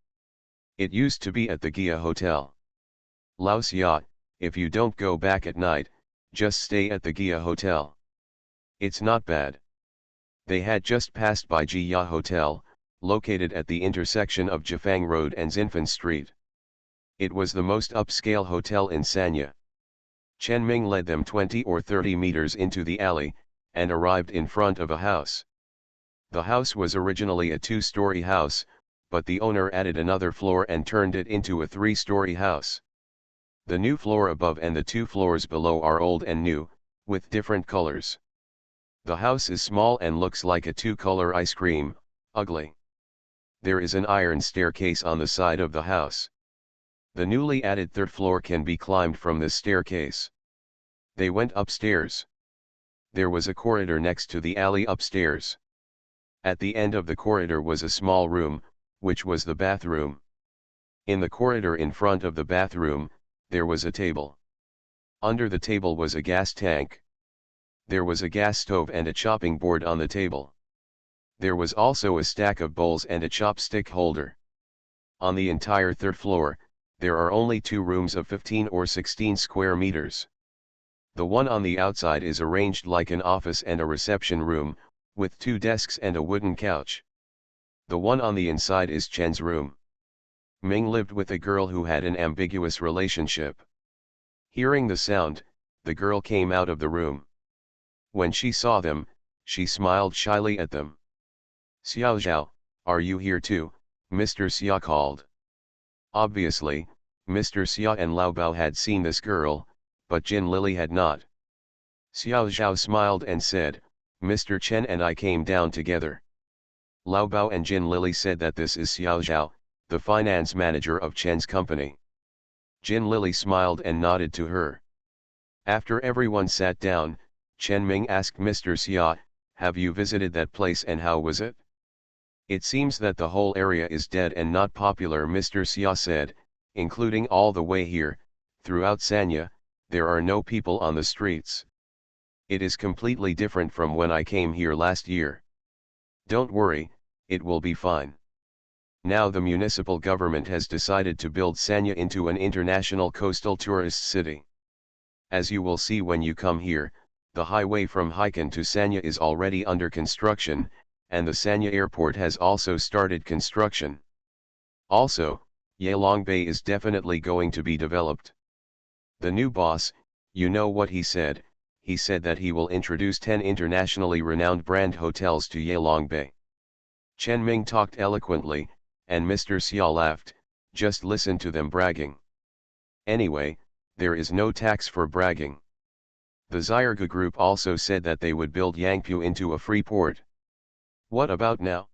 It used to be at the Gia Hotel. Lao Xia, if you don't go back at night, just stay at the Gia Hotel. It's not bad. They had just passed by Gia Hotel, located at the intersection of Jifang Road and Xinfan Street. It was the most upscale hotel in Sanya. Chen Ming led them 20 or 30 meters into the alley, and arrived in front of a house. The house was originally a 2-story house, but the owner added another floor and turned it into a 3-story house. The new floor above and the 2 floors below are old and new, with different colors. The house is small and looks like a 2-color ice cream, ugly. There is an iron staircase on the side of the house. The newly added 3rd floor can be climbed from this staircase. They went upstairs. There was a corridor next to the alley upstairs. At the end of the corridor was a small room, which was the bathroom. In the corridor in front of the bathroom, there was a table. Under the table was a gas tank. There was a gas stove and a chopping board on the table. There was also a stack of bowls and a chopstick holder. On the entire 3rd floor, there are only 2 rooms of 15 or 16 square meters. The one on the outside is arranged like an office and a reception room, with 2 desks and a wooden couch. The one on the inside is Chen's room. Ming lived with a girl who had an ambiguous relationship. Hearing the sound, the girl came out of the room. When she saw them, she smiled shyly at them. Xiao Zhao, are you here too? Mr. Xia called. Obviously, Mr. Xia and Lao Bao had seen this girl, but Jin Lily had not. Xiao Zhao smiled and said, Mr. Chen and I came down together. Lao Bao and Jin Lily said that this is Xiao Zhao, the finance manager of Chen's company. Jin Lily smiled and nodded to her. After everyone sat down, Chen Ming asked Mr. Xia, have you visited that place and how was it? It seems that the whole area is dead and not popular, Mr. Xia said, including all the way here. Throughout Sanya, there are no people on the streets. It is completely different from when I came here last year. Don't worry, it will be fine. Now the municipal government has decided to build Sanya into an international coastal tourist city. As you will see when you come here, the highway from Haikan to Sanya is already under construction, and the Sanya Airport has also started construction. Also, Yalongbay is definitely going to be developed. The new boss, you know what he said that he will introduce 10 internationally renowned brand hotels to Yalongbay. Chen Ming talked eloquently, and Mr. Xia laughed, just listen to them bragging. Anyway, there is no tax for bragging. The Zierga Group also said that they would build Yangpu into a free port. What about now?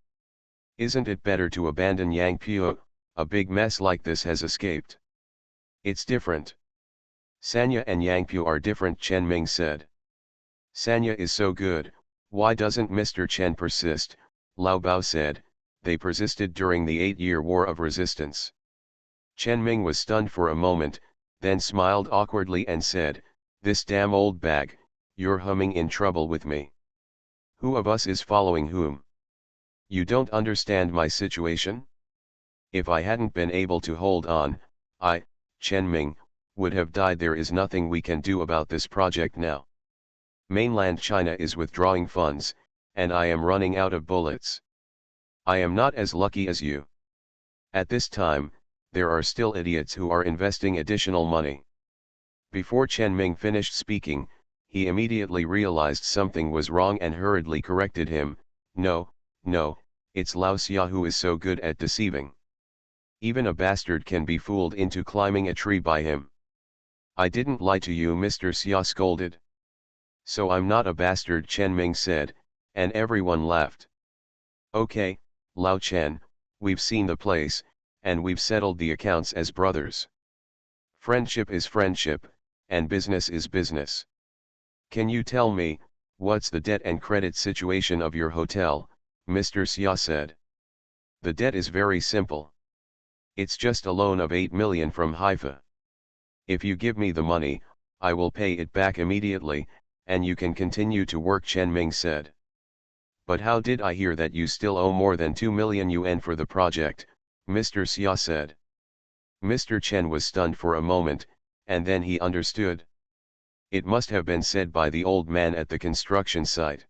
Isn't it better to abandon Yangpu? A big mess like this has escaped. It's different. Sanya and Yangpu are different, Chen Ming said. Sanya is so good, why doesn't Mr. Chen persist? Lao Bao said. They persisted during the 8-year war of resistance. Chen Ming was stunned for a moment, then smiled awkwardly and said, this damn old bag, you're humming in trouble with me. Who of us is following whom? You don't understand my situation? If I hadn't been able to hold on, I, Chen Ming, would have died. There is nothing we can do about this project now. Mainland China is withdrawing funds, and I am running out of bullets. I am not as lucky as you. At this time, there are still idiots who are investing additional money. Before Chen Ming finished speaking, he immediately realized something was wrong and hurriedly corrected him. No, it's Lao Xia who is so good at deceiving. Even a bastard can be fooled into climbing a tree by him. I didn't lie to you, Mr. Xia scolded. So I'm not a bastard, Chen Ming said, and everyone laughed. Okay, Lao Chen, we've seen the place, and we've settled the accounts as brothers. Friendship is friendship, and business is business. Can you tell me, what's the debt and credit situation of your hotel? Mr. Xia said. The debt is very simple. It's just a loan of 8 million from Haifa. If you give me the money, I will pay it back immediately, and you can continue to work, Chen Ming said. But how did I hear that you still owe more than 2 million yuan for the project? Mr. Xia said. Mr. Chen was stunned for a moment, and then he understood. It must have been said by the old man at the construction site.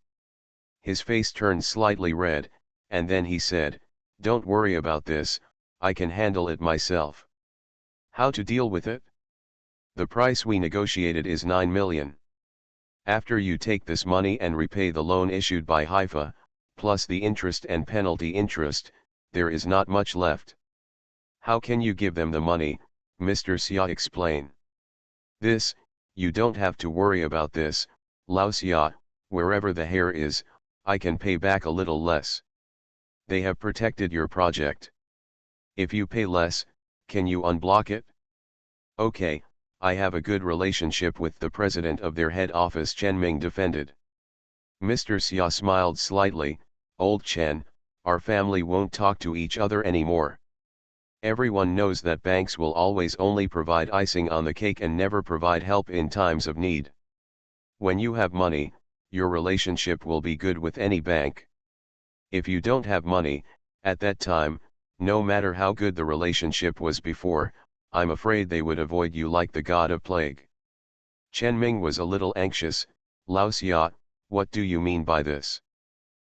His face turned slightly red, and then he said, don't worry about this, I can handle it myself. How to deal with it? The price we negotiated is 9 million. After you take this money and repay the loan issued by Haifa, plus the interest and penalty interest, there is not much left. How can you give them the money? Mr. Xia explained. This, you don't have to worry about this, Lao Xia, wherever the hair is, I can pay back a little less. They have protected your project. If you pay less, can you unblock it? Okay, I have a good relationship with the president of their head office, Chen Ming defended. Mr. Xia smiled slightly, old Chen, our family won't talk to each other anymore. Everyone knows that banks will always only provide icing on the cake and never provide help in times of need. When you have money, your relationship will be good with any bank. If you don't have money, at that time, no matter how good the relationship was before, I'm afraid they would avoid you like the god of plague. Chen Ming was a little anxious. Lao Xia, what do you mean by this?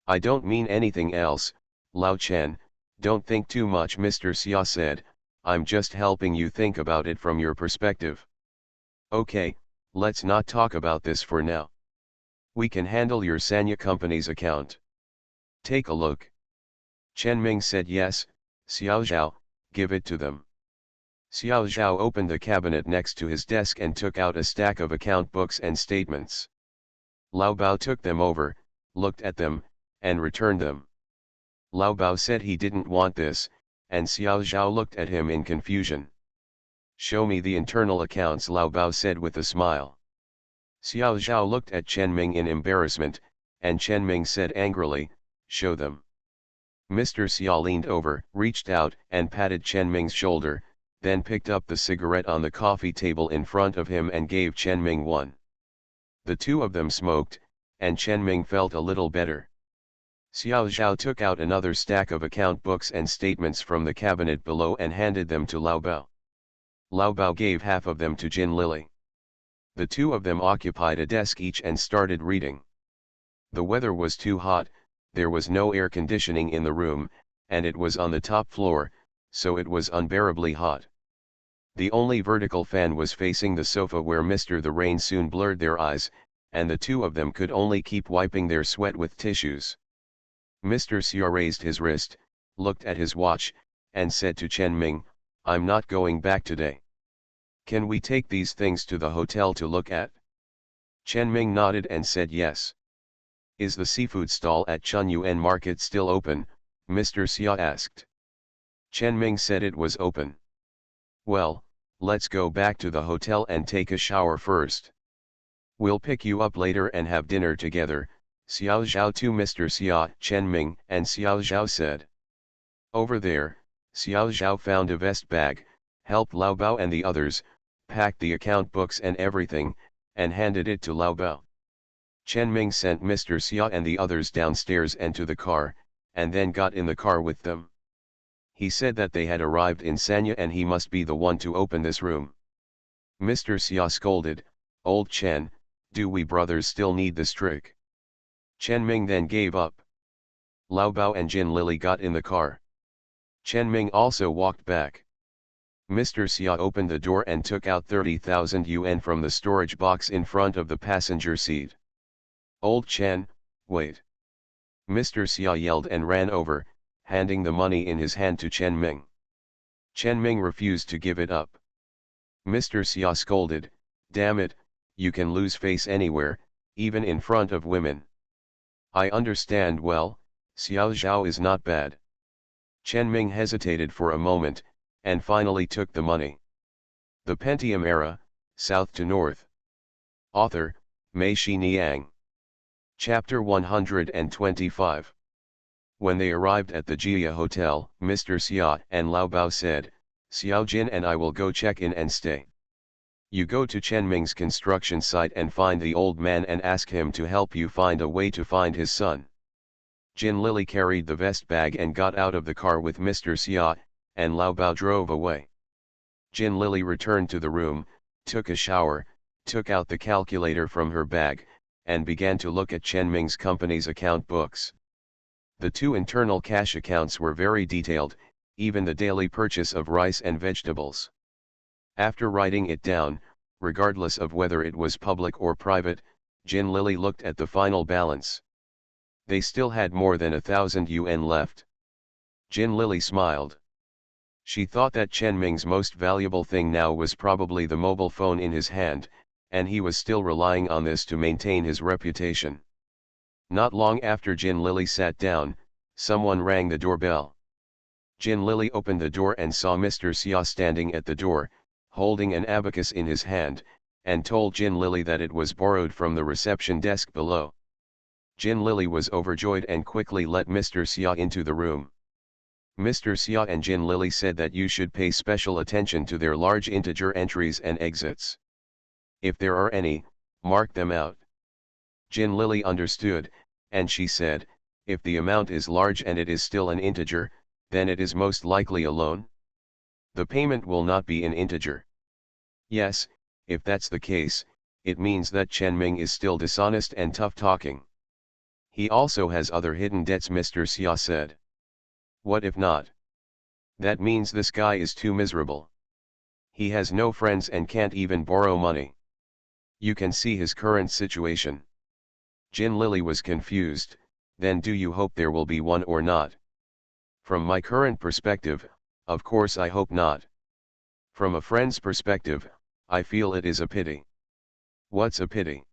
I don't mean anything else, Lao Chen, don't think too much, Mr. Xia said, I'm just helping you think about it from your perspective. Okay, let's not talk about this for now. We can handle your Sanya company's account. Take a look. Chen Ming said yes. Xiao Zhao, give it to them. Xiao Zhao opened the cabinet next to his desk and took out a stack of account books and statements. Lao Bao took them over, looked at them, and returned them. Lao Bao said he didn't want this, and Xiao Zhao looked at him in confusion. Show me the internal accounts, Lao Bao said with a smile. Xiao Zhao looked at Chen Ming in embarrassment, and Chen Ming said angrily, show them. Mr. Xia leaned over, reached out, and patted Chen Ming's shoulder, then picked up the cigarette on the coffee table in front of him and gave Chen Ming one. The two of them smoked, and Chen Ming felt a little better. Xiao Zhao took out another stack of account books and statements from the cabinet below and handed them to Lao Bao. Lao Bao gave half of them to Jin Lily. The two of them occupied a desk each and started reading. The weather was too hot, There was no air conditioning in the room, and it was on the top floor, so it was unbearably hot. The only vertical fan was facing the sofa where Mr. The rain soon blurred their eyes, and the two of them could only keep wiping their sweat with tissues. Mr. Xia raised his wrist, looked at his watch, and said to Chen Ming, "I'm not going back today. Can we take these things to the hotel to look at?" Chen Ming nodded and said yes. "Is the seafood stall at Chunyuan Market still open?" Mr. Xia asked. Chen Ming said it was open. "Well, let's go back to the hotel and take a shower first. We'll pick you up later and have dinner together," Xiao Zhao to Mr. Xia, Chen Ming and Xiao Zhao said. Over there, Xiao Zhao found a vest bag, helped Lao Bao and the others, packed the account books and everything, and handed it to Lao Bao. Chen Ming sent Mr. Xia and the others downstairs and to the car, and then got in the car with them. He said that they had arrived in Sanya and he must be the one to open this room. Mr. Xia scolded, "Old Chen, do we brothers still need this trick?" Chen Ming then gave up. Lao Bao and Jin Lily got in the car. Chen Ming also walked back. Mr. Xia opened the door and took out 30,000 yuan from the storage box in front of the passenger seat. "Old Chen, wait!" Mr. Xia yelled and ran over, handing the money in his hand to Chen Ming. Chen Ming refused to give it up. Mr. Xia scolded, "Damn it, you can lose face anywhere, even in front of women." "I understand well, Xiao Zhao is not bad." Chen Ming hesitated for a moment, and finally took the money. The Pentium Era, South to North. Author, Mei Xiniang. Chapter 125. When they arrived at the Jia Hotel, Mr. Xia and Lao Bao said, "Xiao Jin and I will go check in and stay. You go to Chen Ming's construction site and find the old man and ask him to help you find a way to find his son." Jin Lily carried the vest bag and got out of the car with Mr. Xia, and Lao Bao drove away. Jin Lily returned to the room, took a shower, took out the calculator from her bag, and began to look at Chen Ming's company's account books. The two internal cash accounts were very detailed, even the daily purchase of rice and vegetables. After writing it down, regardless of whether it was public or private, Jin Lily looked at the final balance. They still had more than 1,000 yuan left. Jin Lily smiled. She thought that Chen Ming's most valuable thing now was probably the mobile phone in his hand, and he was still relying on this to maintain his reputation. Not long after Jin Lily sat down, someone rang the doorbell. Jin Lily opened the door and saw Mr. Xia standing at the door, holding an abacus in his hand, and told Jin Lily that it was borrowed from the reception desk below. Jin Lily was overjoyed and quickly let Mr. Xia into the room. Mr. Xia and Jin Lily said that you should pay special attention to their large integer entries and exits. If there are any, mark them out. Jin Lily understood, and she said, "If the amount is large and it is still an integer, then it is most likely a loan. The payment will not be in integer." "Yes, if that's the case, it means that Chen Ming is still dishonest and tough-talking. He also has other hidden debts," Mr. Xia said. "What if not? That means this guy is too miserable. He has no friends and can't even borrow money. You can see his current situation." Jin Lily was confused. "Then do you hope there will be one or not?" "From my current perspective, of course I hope not. From a friend's perspective, I feel it is a pity." "What's a pity?"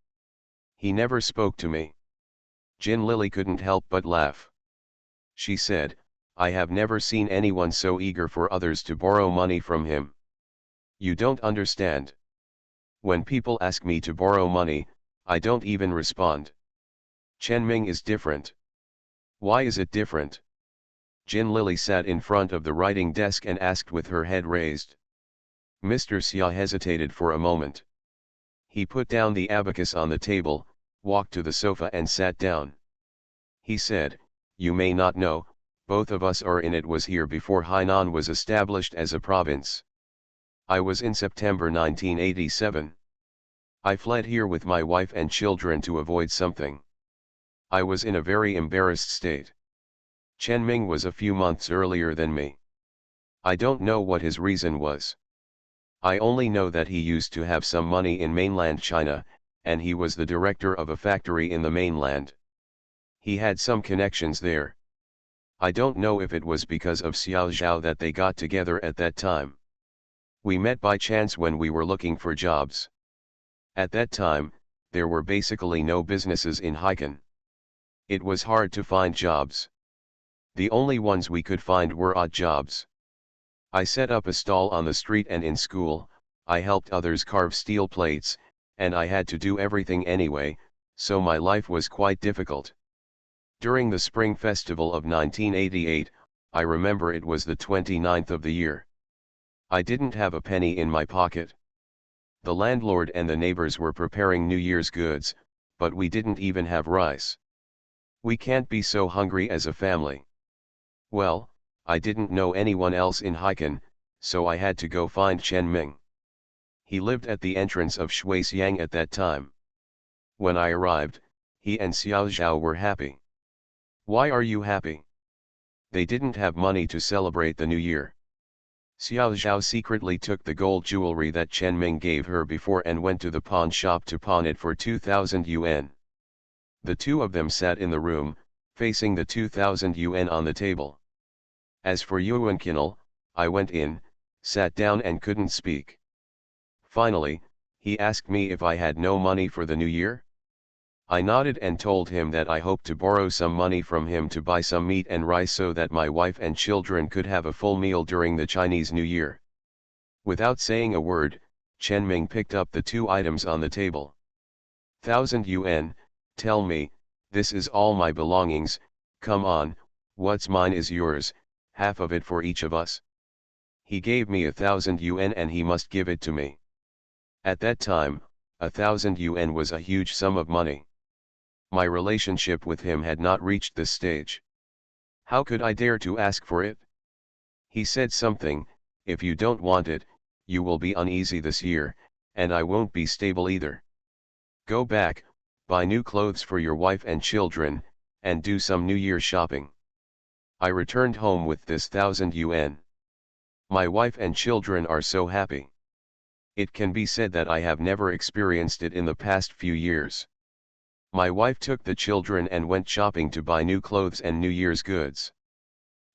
"He never spoke to me." Jin Lily couldn't help but laugh. She said, "I have never seen anyone so eager for others to borrow money from him. You don't understand. When people ask me to borrow money, I don't even respond. Chen Ming is different." "Why is it different?" Jin Lily sat in front of the writing desk and asked with her head raised. Mr. Xia hesitated for a moment. He put down the abacus on the table, walked to the sofa and sat down. He said, "You may not know, both of us are in it was here before Hainan was established as a province. I was in September 1987. I fled here with my wife and children to avoid something. I was in a very embarrassed state. Chen Ming was a few months earlier than me. I don't know what his reason was. I only know that he used to have some money in mainland China, and he was the director of a factory in the mainland. He had some connections there. I don't know if it was because of Xiao Zhao that they got together at that time. We met by chance when we were looking for jobs. At that time, there were basically no businesses in Haikan. It was hard to find jobs. The only ones we could find were odd jobs. I set up a stall on the street, and in school, I helped others carve steel plates, and I had to do everything anyway, so my life was quite difficult. During the Spring Festival of 1988, I remember it was the 29th of the year. I didn't have a penny in my pocket. The landlord and the neighbors were preparing New Year's goods, but we didn't even have rice. We can't be so hungry as a family. Well, I didn't know anyone else in Haikan, so I had to go find Chen Ming. He lived at the entrance of Shuixiang at that time. When I arrived, he and Xiao Zhao were happy. Why are you happy? They didn't have money to celebrate the new year. Xiao Zhao secretly took the gold jewelry that Chen Ming gave her before and went to the pawn shop to pawn it for 2,000 yuan. The two of them sat in the room, facing the 2,000 yuan on the table. As for Yuan Kinel, I went in, sat down and couldn't speak. Finally, he asked me if I had no money for the new year. I nodded and told him that I hoped to borrow some money from him to buy some meat and rice so that my wife and children could have a full meal during the Chinese New Year. Without saying a word, Chen Ming picked up the two items on the table. 1,000 yuan, tell me, this is all my belongings, come on, what's mine is yours, half of it for each of us. He gave me 1,000 yuan and he must give it to me. At that time, 1,000 yuan was a huge sum of money. My relationship with him had not reached this stage. How could I dare to ask for it? He said something, if you don't want it, you will be uneasy this year, and I won't be stable either. Go back, buy new clothes for your wife and children, and do some New Year shopping. I returned home with this 1,000 yuan. My wife and children are so happy. It can be said that I have never experienced it in the past few years. My wife took the children and went shopping to buy new clothes and New Year's goods.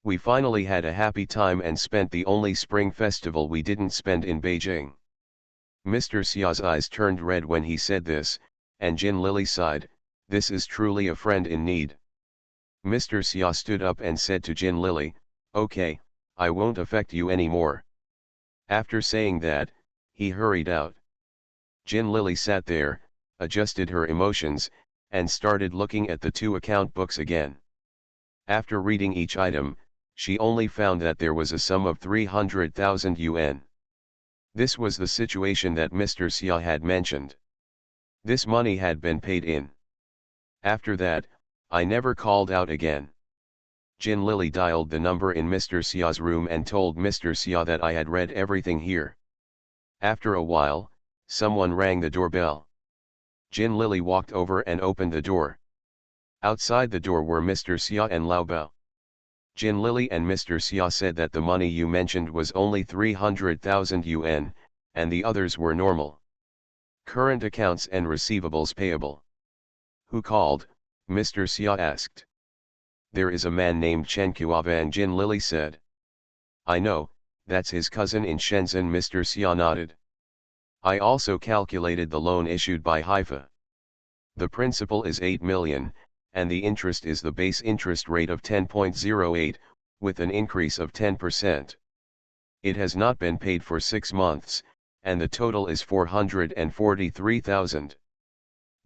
We finally had a happy time and spent the only spring festival we didn't spend in Beijing. Mr. Xia's eyes turned red when he said this, and Jin Lily sighed, this is truly a friend in need. Mr. Xia stood up and said to Jin Lily, okay, I won't affect you anymore. After saying that, he hurried out. Jin Lily sat there, adjusted her emotions, and started looking at the two account books again. After reading each item, she only found that there was a sum of 300,000 yuan. This was the situation that Mr. Xia had mentioned. This money had been paid in. After that, I never called out again. Jin Lily dialed the number in Mr. Xia's room and told Mr. Xia that I had read everything here. After a while, someone rang the doorbell. Jin Lily walked over and opened the door. Outside the door were Mr. Xia and Lao Bao. Jin Lily and Mr. Xia said that the money you mentioned was only 300,000 yuan, and the others were normal. Current accounts and receivables payable. Who called? Mr. Xia asked. There is a man named Chen Kuavang, Jin Lily said. I know, that's his cousin in Shenzhen, Mr. Xia nodded. I also calculated the loan issued by Haifa. The principal is 8 million, and the interest is the base interest rate of 10.08, with an increase of 10%. It has not been paid for 6 months, and the total is 443,000.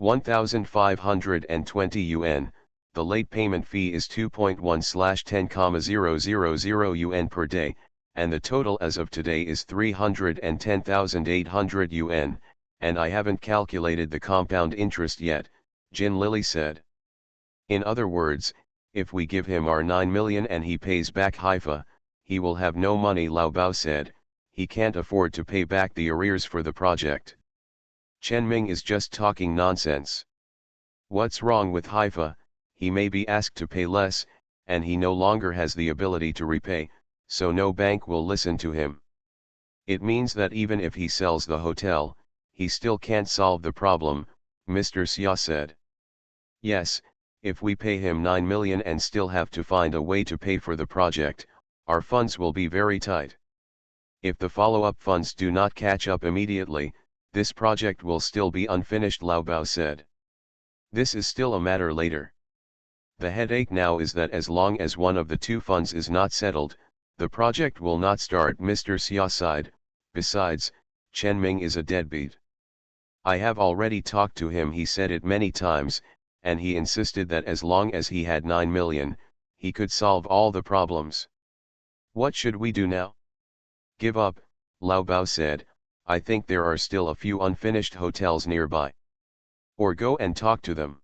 1,520 yuan, the late payment fee is 2.1/10,000 yuan per day, and the total as of today is 310,800 yuan, and I haven't calculated the compound interest yet, Jin Lily said. In other words, if we give him our 9 million and he pays back Haifa, he will have no money, Lao Bao said. He can't afford to pay back the arrears for the project. Chen Ming is just talking nonsense. What's wrong with Haifa? he may be asked to pay less, and he no longer has the ability to repay, so no bank will listen to him. It means that even if he sells the hotel, he still can't solve the problem, Mr. Xia said. Yes, if we pay him 9 million and still have to find a way to pay for the project, our funds will be very tight. If the follow-up funds do not catch up immediately, this project will still be unfinished, Lao Bao said. This is still a matter later. The headache now is that as long as one of the two funds is not settled, the project will not start, Mr. Xia sighed. Besides, Chen Ming is a deadbeat. I have already talked to him, he said it many times, and he insisted that as long as he had 9 million, he could solve all the problems. What should we do now? Give up, Lao Bao said. I think there are still a few unfinished hotels nearby. Or go and talk to them.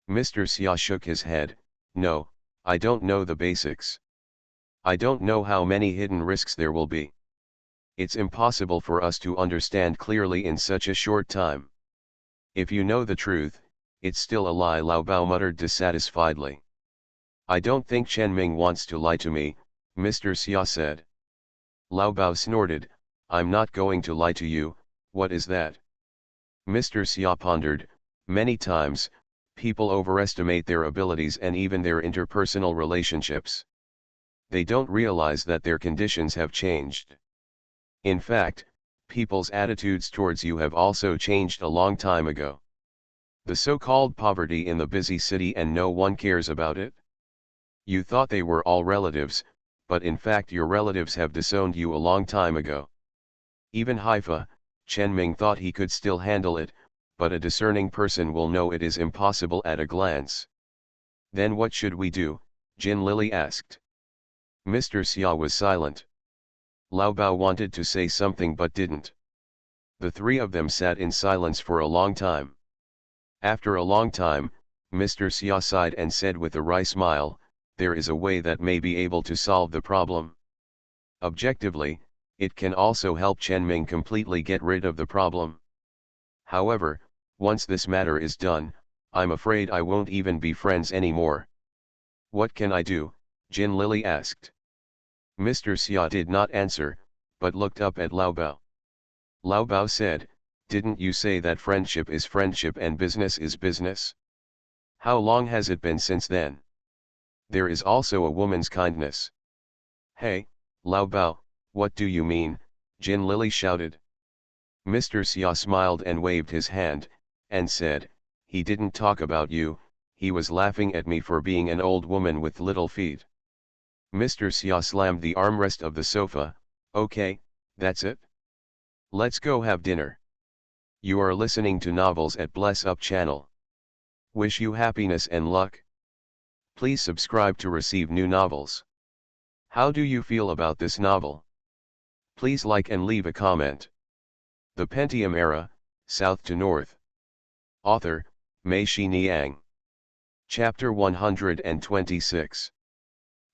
Mr. Xia shook his head. No, I don't know the basics. I don't know how many hidden risks there will be. It's impossible for us to understand clearly in such a short time. If you know the truth, it's still a lie, Lao Bao muttered dissatisfiedly. I don't think Chen Ming wants to lie to me, Mr. Xia said. Lao Bao snorted. I'm not going to lie to you, what is that? Mr. Xia pondered. Many times, people overestimate their abilities and even their interpersonal relationships. They don't realize that their conditions have changed. In fact, people's attitudes towards you have also changed a long time ago. The so-called poverty in the busy city and no one cares about it. You thought they were all relatives, but in fact your relatives have disowned you a long time ago. Even Haifa, Chen Ming thought he could still handle it, but a discerning person will know it is impossible at a glance. Then what should we do? Jin Lily asked. Mr. Xia was silent. Lao Bao wanted to say something but didn't. The three of them sat in silence for a long time. After a long time, Mr. Xia sighed and said with a wry smile, there is a way that may be able to solve the problem. Objectively, it can also help Chen Ming completely get rid of the problem. However, once this matter is done, I'm afraid I won't even be friends anymore. What can I do? Jin Lily asked. Mr. Xia did not answer, but looked up at Lao Bao. Lao Bao said, didn't you say that friendship is friendship and business is business? How long has it been since then? There is also a woman's kindness. Hey, Lao Bao, what do you mean? Jin Lily shouted. Mr. Xia smiled and waved his hand, and said, he didn't talk about you, he was laughing at me for being an old woman with little feet. Mr. Xia slammed the armrest of the sofa. Okay, that's it. Let's go have dinner. You are listening to Novels at Bless Up channel. Wish you happiness and luck. Please subscribe to receive new novels. How do you feel about this novel? Please like and leave a comment. The Pentium Era, South to North. Author, Mei Xiniang. Chapter 126.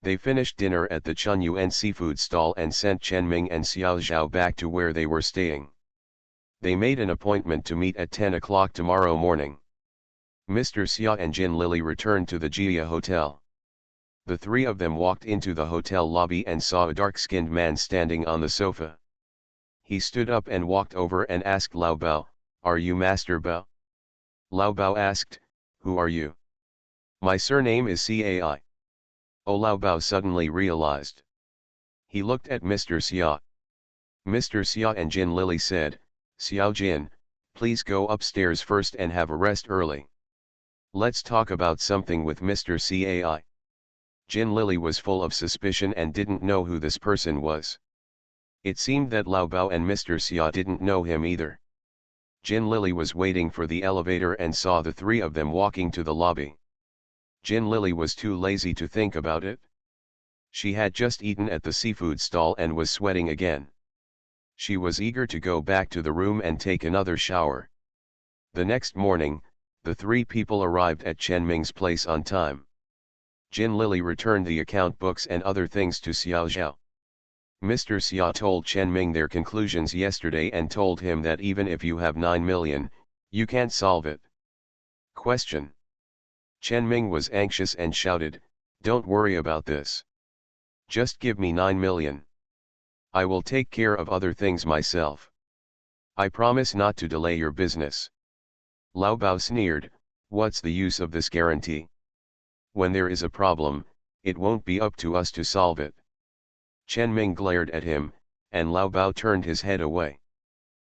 They finished dinner at the Chunyuan seafood stall and sent Chen Ming and Xiao Zhao back to where they were staying. They made an appointment to meet at 10 o'clock tomorrow morning. Mr. Xia and Jin Lily returned to the Jia Hotel. The three of them walked into the hotel lobby and saw a dark-skinned man standing on the sofa. He stood up and walked over and asked Lao Bao, are you Master Bao? Lao Bao asked, who are you? My surname is Cai. Oh, Lao Bao suddenly realized. He looked at Mr. Xia. Mr. Xia and Jin Lily said, Xiao Jin, please go upstairs first and have a rest early. Let's talk about something with Mr. Cai. Jin Lily was full of suspicion and didn't know who this person was. It seemed that Lao Bao and Mr. Xia didn't know him either. Jin Lily was waiting for the elevator and saw the three of them walking to the lobby. Jin Lily was too lazy to think about it. She had just eaten at the seafood stall and was sweating again. She was eager to go back to the room and take another shower. The next morning, the three people arrived at Chen Ming's place on time. Jin Lily returned the account books and other things to Xiao Zhao. Mr. Xia told Chen Ming their conclusions yesterday and told him that even if you have 9 million, you can't solve it. Question. Chen Ming was anxious and shouted, "Don't worry about this. Just give me 9 million. I will take care of other things myself. I promise not to delay your business." Lao Bao sneered, "What's the use of this guarantee? When there is a problem, it won't be up to us to solve it." Chen Ming glared at him, and Lao Bao turned his head away.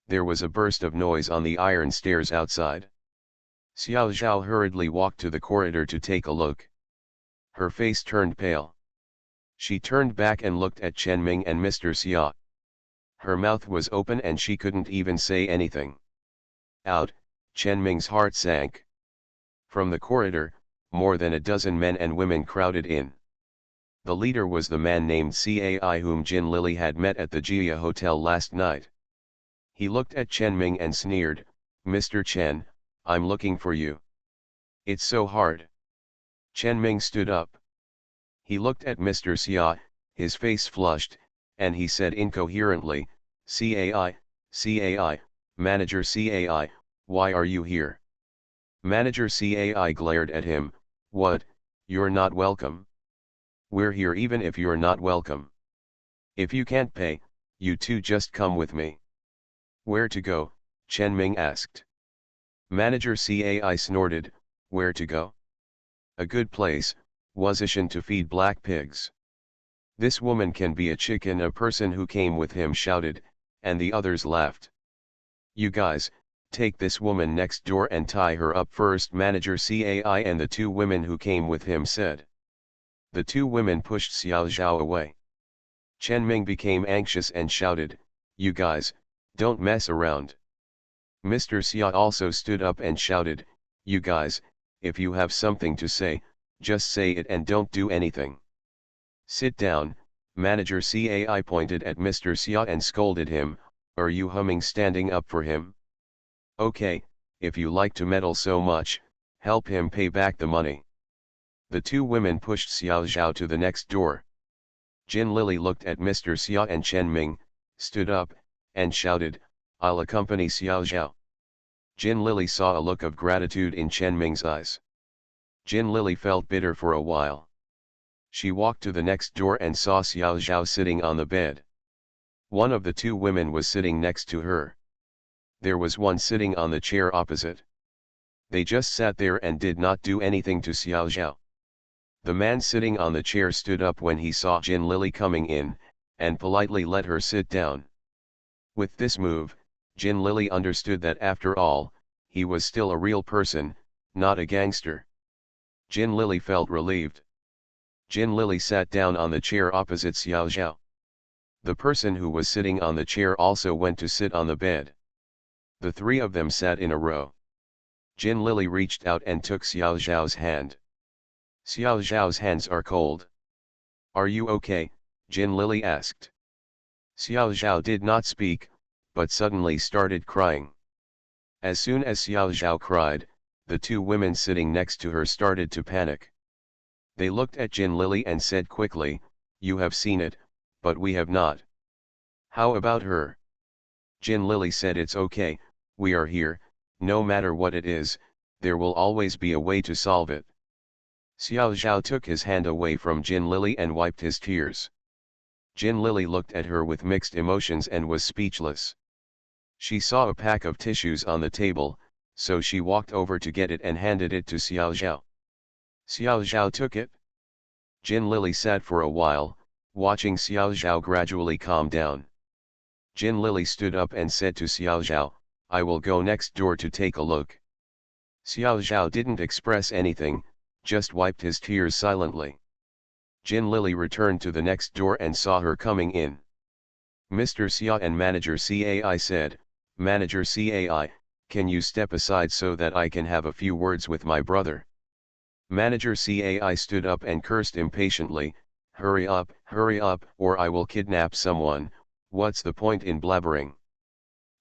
There was a burst of noise on the iron stairs outside. Xiao Zhao hurriedly walked to the corridor to take a look. Her face turned pale. She turned back and looked at Chen Ming and Mr. Xia. Her mouth was open and she couldn't even say anything. Out, Chen Ming's heart sank. From the corridor, more than a dozen men and women crowded in. The leader was the man named Cai whom Jin Lily had met at the Jia Hotel last night. He looked at Chen Ming and sneered, "Mr. Chen, I'm looking for you. It's so hard." Chen Ming stood up. He looked at Mr. Xia, his face flushed, and he said incoherently, "Cai, Manager Cai, why are you here?" Manager Cai glared at him, "What, you're not welcome? We're here even if you're not welcome. If you can't pay, you two just come with me." "Where to go?" Chen Ming asked. Manager Cai snorted, "Where to go? A good place, Wazishan to feed black pigs." "This woman can be a chicken," a person who came with him shouted, and the others laughed. "You guys, take this woman next door and tie her up first," Manager Cai and the two women who came with him said. The two women pushed Xiao Zhao away. Chen Ming became anxious and shouted, "You guys, don't mess around." Mr. Xia also stood up and shouted, "You guys, if you have something to say, just say it and don't do anything." "Sit down," Manager Cai pointed at Mr. Xia and scolded him, "Are you humming standing up for him? Okay, if you like to meddle so much, help him pay back the money." The two women pushed Xiao Zhao to the next door. Jin Lily looked at Mr. Xia and Chen Ming, stood up, and shouted, "I'll accompany Xiao Zhao." Jin Lily saw a look of gratitude in Chen Ming's eyes. Jin Lily felt bitter for a while. She walked to the next door and saw Xiao Zhao sitting on the bed. One of the two women was sitting next to her. There was one sitting on the chair opposite. They just sat there and did not do anything to Xiao Zhao. The man sitting on the chair stood up when he saw Jin Lily coming in, and politely let her sit down. With this move, Jin Lily understood that after all, he was still a real person, not a gangster. Jin Lily felt relieved. Jin Lily sat down on the chair opposite Xiao Zhao. The person who was sitting on the chair also went to sit on the bed. The three of them sat in a row. Jin Lily reached out and took Xiao Zhao's hand. Xiao Zhao's hands are cold. "Are you okay?" Jin Lily asked. Xiao Zhao did not speak, but suddenly started crying. As soon as Xiao Zhao cried, the two women sitting next to her started to panic. They looked at Jin Lily and said quickly, "You have seen it, but we have not." "How about her?" Jin Lily said, "It's okay, we are here, no matter what it is, there will always be a way to solve it." Xiao Zhao took his hand away from Jin Lily and wiped his tears. Jin Lily looked at her with mixed emotions and was speechless. She saw a pack of tissues on the table, so she walked over to get it and handed it to Xiao Zhao. Xiao Zhao took it. Jin Lily sat for a while, watching Xiao Zhao gradually calm down. Jin Lily stood up and said to Xiao Zhao, "I will go next door to take a look." Xiao Zhao didn't express anything, just wiped his tears silently. Jin Lily returned to the next door and saw her coming in. Mr. Xia and Manager Cai said, "Manager Cai, can you step aside so that I can have a few words with my brother?" Manager Cai stood up and cursed impatiently, hurry up, or I will kidnap someone, what's the point in blabbering?"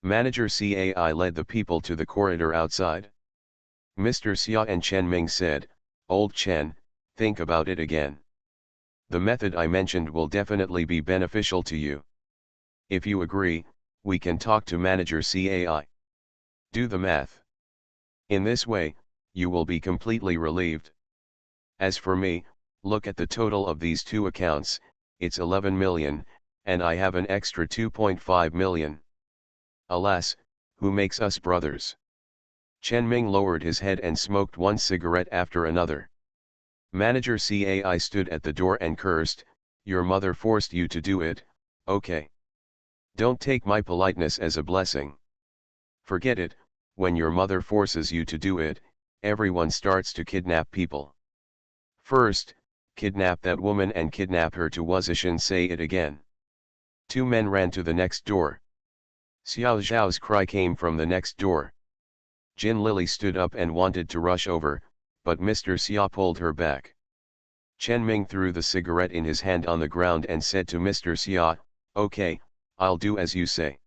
Manager Cai led the people to the corridor outside. Mr. Xia and Chen Ming said, "Old Chen, think about it again. The method I mentioned will definitely be beneficial to you. If you agree, we can talk to Manager Cai. Do the math. In this way, you will be completely relieved." As for me, look at the total of these two accounts, it's 11 million, and I have an extra 2.5 million. Alas, who makes us brothers? Chen Ming lowered his head and smoked one cigarette after another. Manager Cai stood at the door and cursed, "Your mother forced you to do it, okay? Don't take my politeness as a blessing. Forget it, when your mother forces you to do it, everyone starts to kidnap people. First, kidnap that woman and kidnap her to Wuzishan, say it again." Two men ran to the next door. Xiao Zhao's cry came from the next door. Jin Lily stood up and wanted to rush over, but Mr. Xia pulled her back. Chen Ming threw the cigarette in his hand on the ground and said to Mr. Xia, "Okay, I'll do as you say."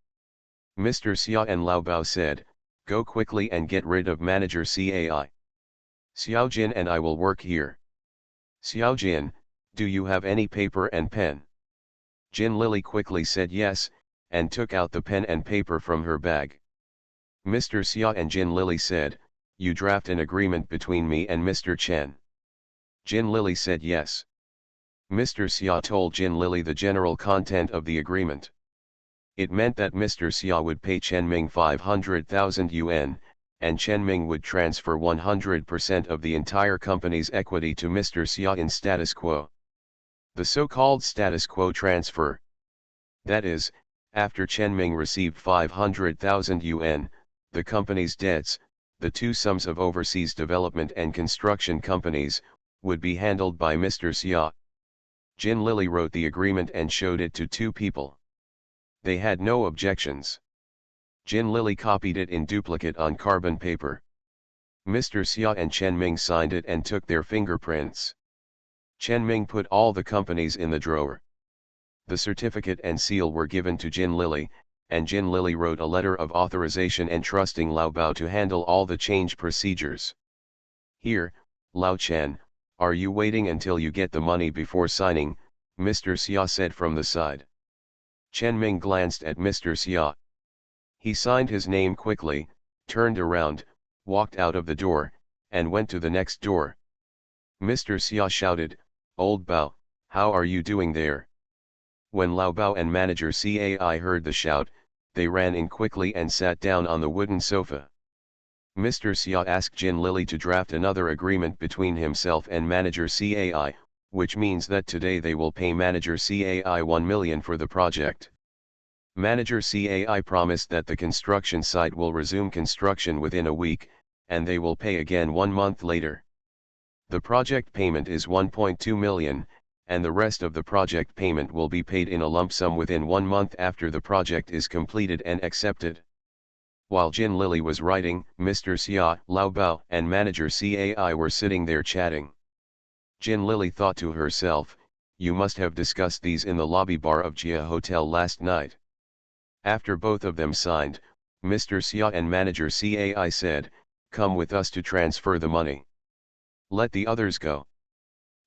Mr. Xia and Lao Bao said, "Go quickly and get rid of Manager Cai. Xiao Jin and I will work here." "Xiao Jin, do you have any paper and pen?" Jin Lily quickly said yes, and took out the pen and paper from her bag. Mr. Xia and Jin Lily said, "You draft an agreement between me and Mr. Chen." Jin Lily said yes. Mr. Xia told Jin Lily the general content of the agreement. It meant that Mr. Xia would pay Chen Ming 500,000 yuan, and Chen Ming would transfer 100% of the entire company's equity to Mr. Xia in status quo. The so-called status quo transfer. That is, after Chen Ming received 500,000 yuan, the company's debts, the two sums of overseas development and construction companies, would be handled by Mr. Xia. Jin Lily wrote the agreement and showed it to two people. They had no objections. Jin Lily copied it in duplicate on carbon paper. Mr. Xia and Chen Ming signed it and took their fingerprints. Chen Ming put all the companies in the drawer. The certificate and seal were given to Jin Lily, and Jin Lily wrote a letter of authorization entrusting Lao Bao to handle all the change procedures. "Here, Lao Chen, are you waiting until you get the money before signing?" Mr. Xia said from the side. Chen Ming glanced at Mr. Xia. He signed his name quickly, turned around, walked out of the door, and went to the next door. Mr. Xia shouted, "Old Bao, how are you doing there?" When Lao Bao and Manager Cai heard the shout, they ran in quickly and sat down on the wooden sofa. Mr. Xia asked Jin Lily to draft another agreement between himself and Manager Cai, which means that today they will pay Manager Cai 1 million for the project. Manager Cai promised that the construction site will resume construction within a week, and they will pay again 1 month later. The project payment is 1.2 million, and the rest of the project payment will be paid in a lump sum within 1 month after the project is completed and accepted. While Jin Lily was writing, Mr. Xia, Lao Bao, and Manager Cai were sitting there chatting. Jin Lily thought to herself, "You must have discussed these in the lobby bar of Jia Hotel last night." After both of them signed, Mr. Xia and Manager Cai said, "Come with us to transfer the money. Let the others go."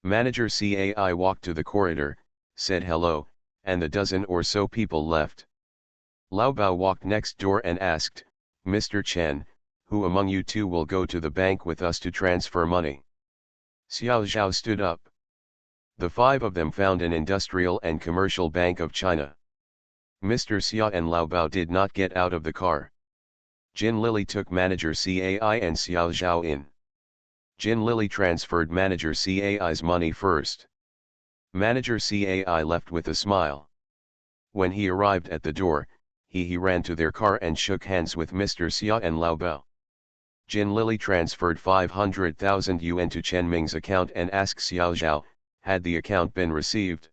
Manager Cai walked to the corridor, said hello, and the dozen or so people left. Lao Bao walked next door and asked, "Mr. Chen, who among you two will go to the bank with us to transfer money?" Xiao Zhao stood up. The 5 of them found an industrial and commercial bank of China. Mr. Xia and Lao Bao did not get out of the car. Jin Lily took Manager Cai and Xiao Zhao in. Jin Lily transferred Manager Cai's money first. Manager Cai left with a smile. When he arrived at the door, he ran to their car and shook hands with Mr. Xia and Lao Bao. Jin Lily transferred 500,000 yuan to Chen Ming's account and asked Xiao Zhao, had the account been received?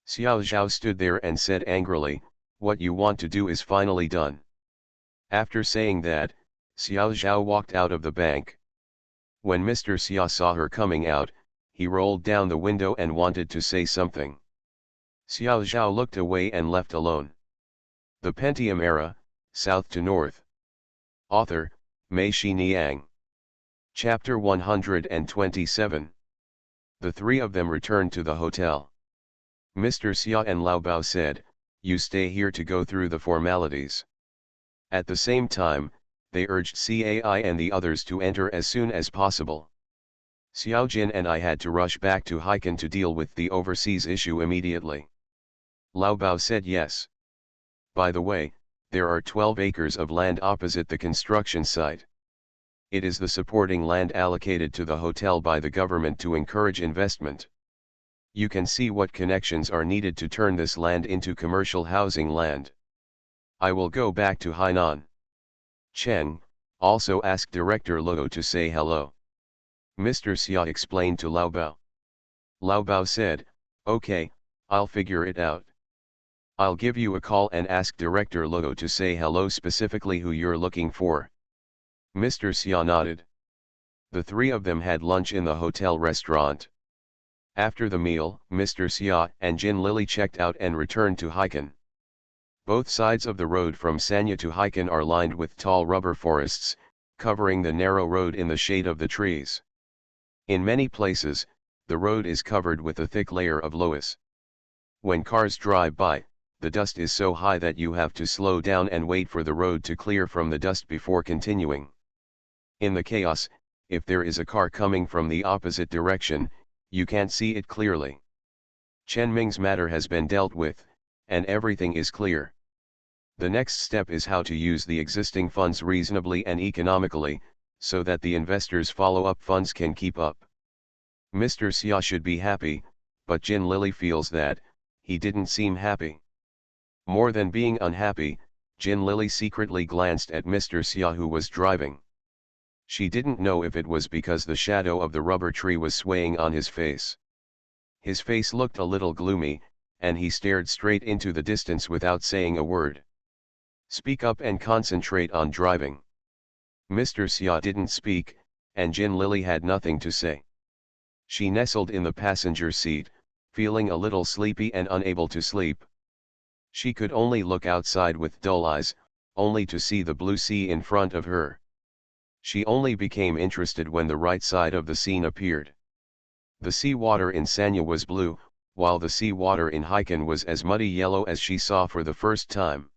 Xiao Zhao stood there and said angrily, "What you want to do is finally done." After saying that, Xiao Zhao walked out of the bank. When Mr. Xia saw her coming out, he rolled down the window and wanted to say something. Xiao Zhao looked away and left alone. The Pentium Era, South to North. Author, Mei Xiniang. Chapter 127. The 3 of them returned to the hotel. Mr. Xia and Lao Bao said, "You stay here to go through the formalities." At the same time, they urged Cai and the others to enter as soon as possible. Xiao Jin and I had to rush back to Haikan to deal with the overseas issue immediately. Lao Bao said yes. By the way, there are 12 acres of land opposite the construction site. It is the supporting land allocated to the hotel by the government to encourage investment. You can see what connections are needed to turn this land into commercial housing land. I will go back to Hainan. Chen also asked Director Luo to say hello. Mr. Xia explained to Lao Bao. Lao Bao said, "Okay, I'll figure it out. I'll give you a call and ask Director Luo to say hello, specifically who you're looking for." Mr. Xia nodded. The three of them had lunch in the hotel restaurant. After the meal, Mr. Xia and Jin Lily checked out and returned to Haikan. Both sides of the road from Sanya to Haikan are lined with tall rubber forests, covering the narrow road in the shade of the trees. In many places, the road is covered with a thick layer of loess. When cars drive by, the dust is so high that you have to slow down and wait for the road to clear from the dust before continuing. In the chaos, if there is a car coming from the opposite direction, you can't see it clearly. Chen Ming's matter has been dealt with, and everything is clear. The next step is how to use the existing funds reasonably and economically, so that the investors' follow-up funds can keep up. Mr. Xia should be happy, but Jin Lily feels that he didn't seem happy. More than being unhappy, Jin Lily secretly glanced at Mr. Xia, who was driving. She didn't know if it was because the shadow of the rubber tree was swaying on his face. His face looked a little gloomy, and he stared straight into the distance without saying a word. "Speak up and concentrate on driving." Mr. Xia didn't speak, and Jin Lily had nothing to say. She nestled in the passenger seat, feeling a little sleepy and unable to sleep. She could only look outside with dull eyes, only to see the blue sea in front of her. She only became interested when the right side of the scene appeared. The sea water in Sanya was blue, while the sea water in Haikan was as muddy yellow as she saw for the first time.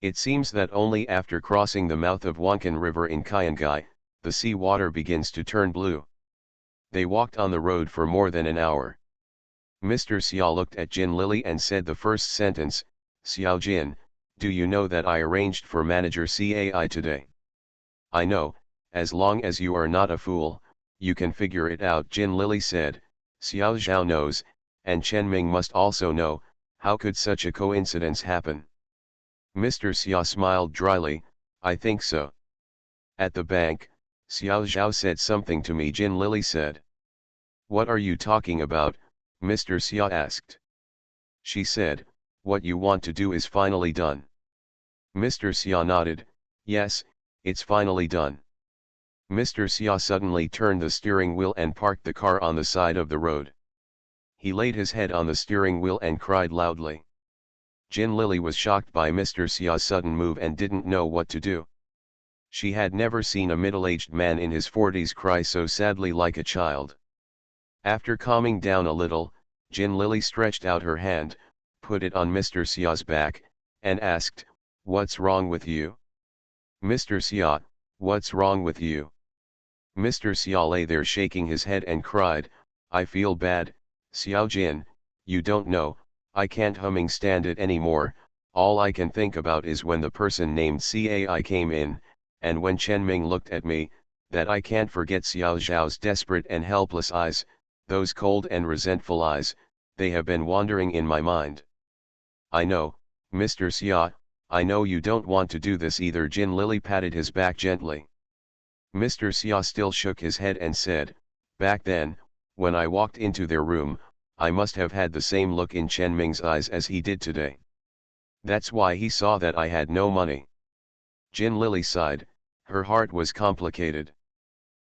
It seems that only after crossing the mouth of Wankan River in Qionghai, the sea water begins to turn blue. They walked on the road for more than an hour. Mr. Xia looked at Jin Lily and said the first sentence, "Xiao Jin, do you know that I arranged for Manager Cai today?" "I know, as long as you are not a fool, you can figure it out," Jin Lily said. "Xiao Zhao knows, and Chen Ming must also know. How could such a coincidence happen?" Mr. Xia smiled dryly, "I think so." "At the bank, Xiao Zhao said something to me," Jin Lily said. "What are you talking about?" Mr. Xia asked. "She said, what you want to do is finally done." Mr. Xia nodded, "Yes, it's finally done." Mr. Xia suddenly turned the steering wheel and parked the car on the side of the road. He laid his head on the steering wheel and cried loudly. Jin Lily was shocked by Mr. Xia's sudden move and didn't know what to do. She had never seen a middle-aged man in his 40s cry so sadly like a child. After calming down a little, Jin Lily stretched out her hand, put it on Mr. Xia's back, and asked, "What's wrong with you?" "Mr. Xia, what's wrong with you?" Mr. Xia lay there shaking his head and cried, "I feel bad, Xiao Jin, you don't know, I can't stand it anymore. All I can think about is when the person named Cai came in, and when Chen Ming looked at me, that I can't forget Xiao Zhao's desperate and helpless eyes, those cold and resentful eyes, they have been wandering in my mind." "I know, Mr. Xia, I know you don't want to do this either." Jin Lily patted his back gently. Mr. Xia still shook his head and said, "Back then, when I walked into their room, I must have had the same look in Chen Ming's eyes as he did today. That's why he saw that I had no money." Jin Lily sighed, her heart was complicated.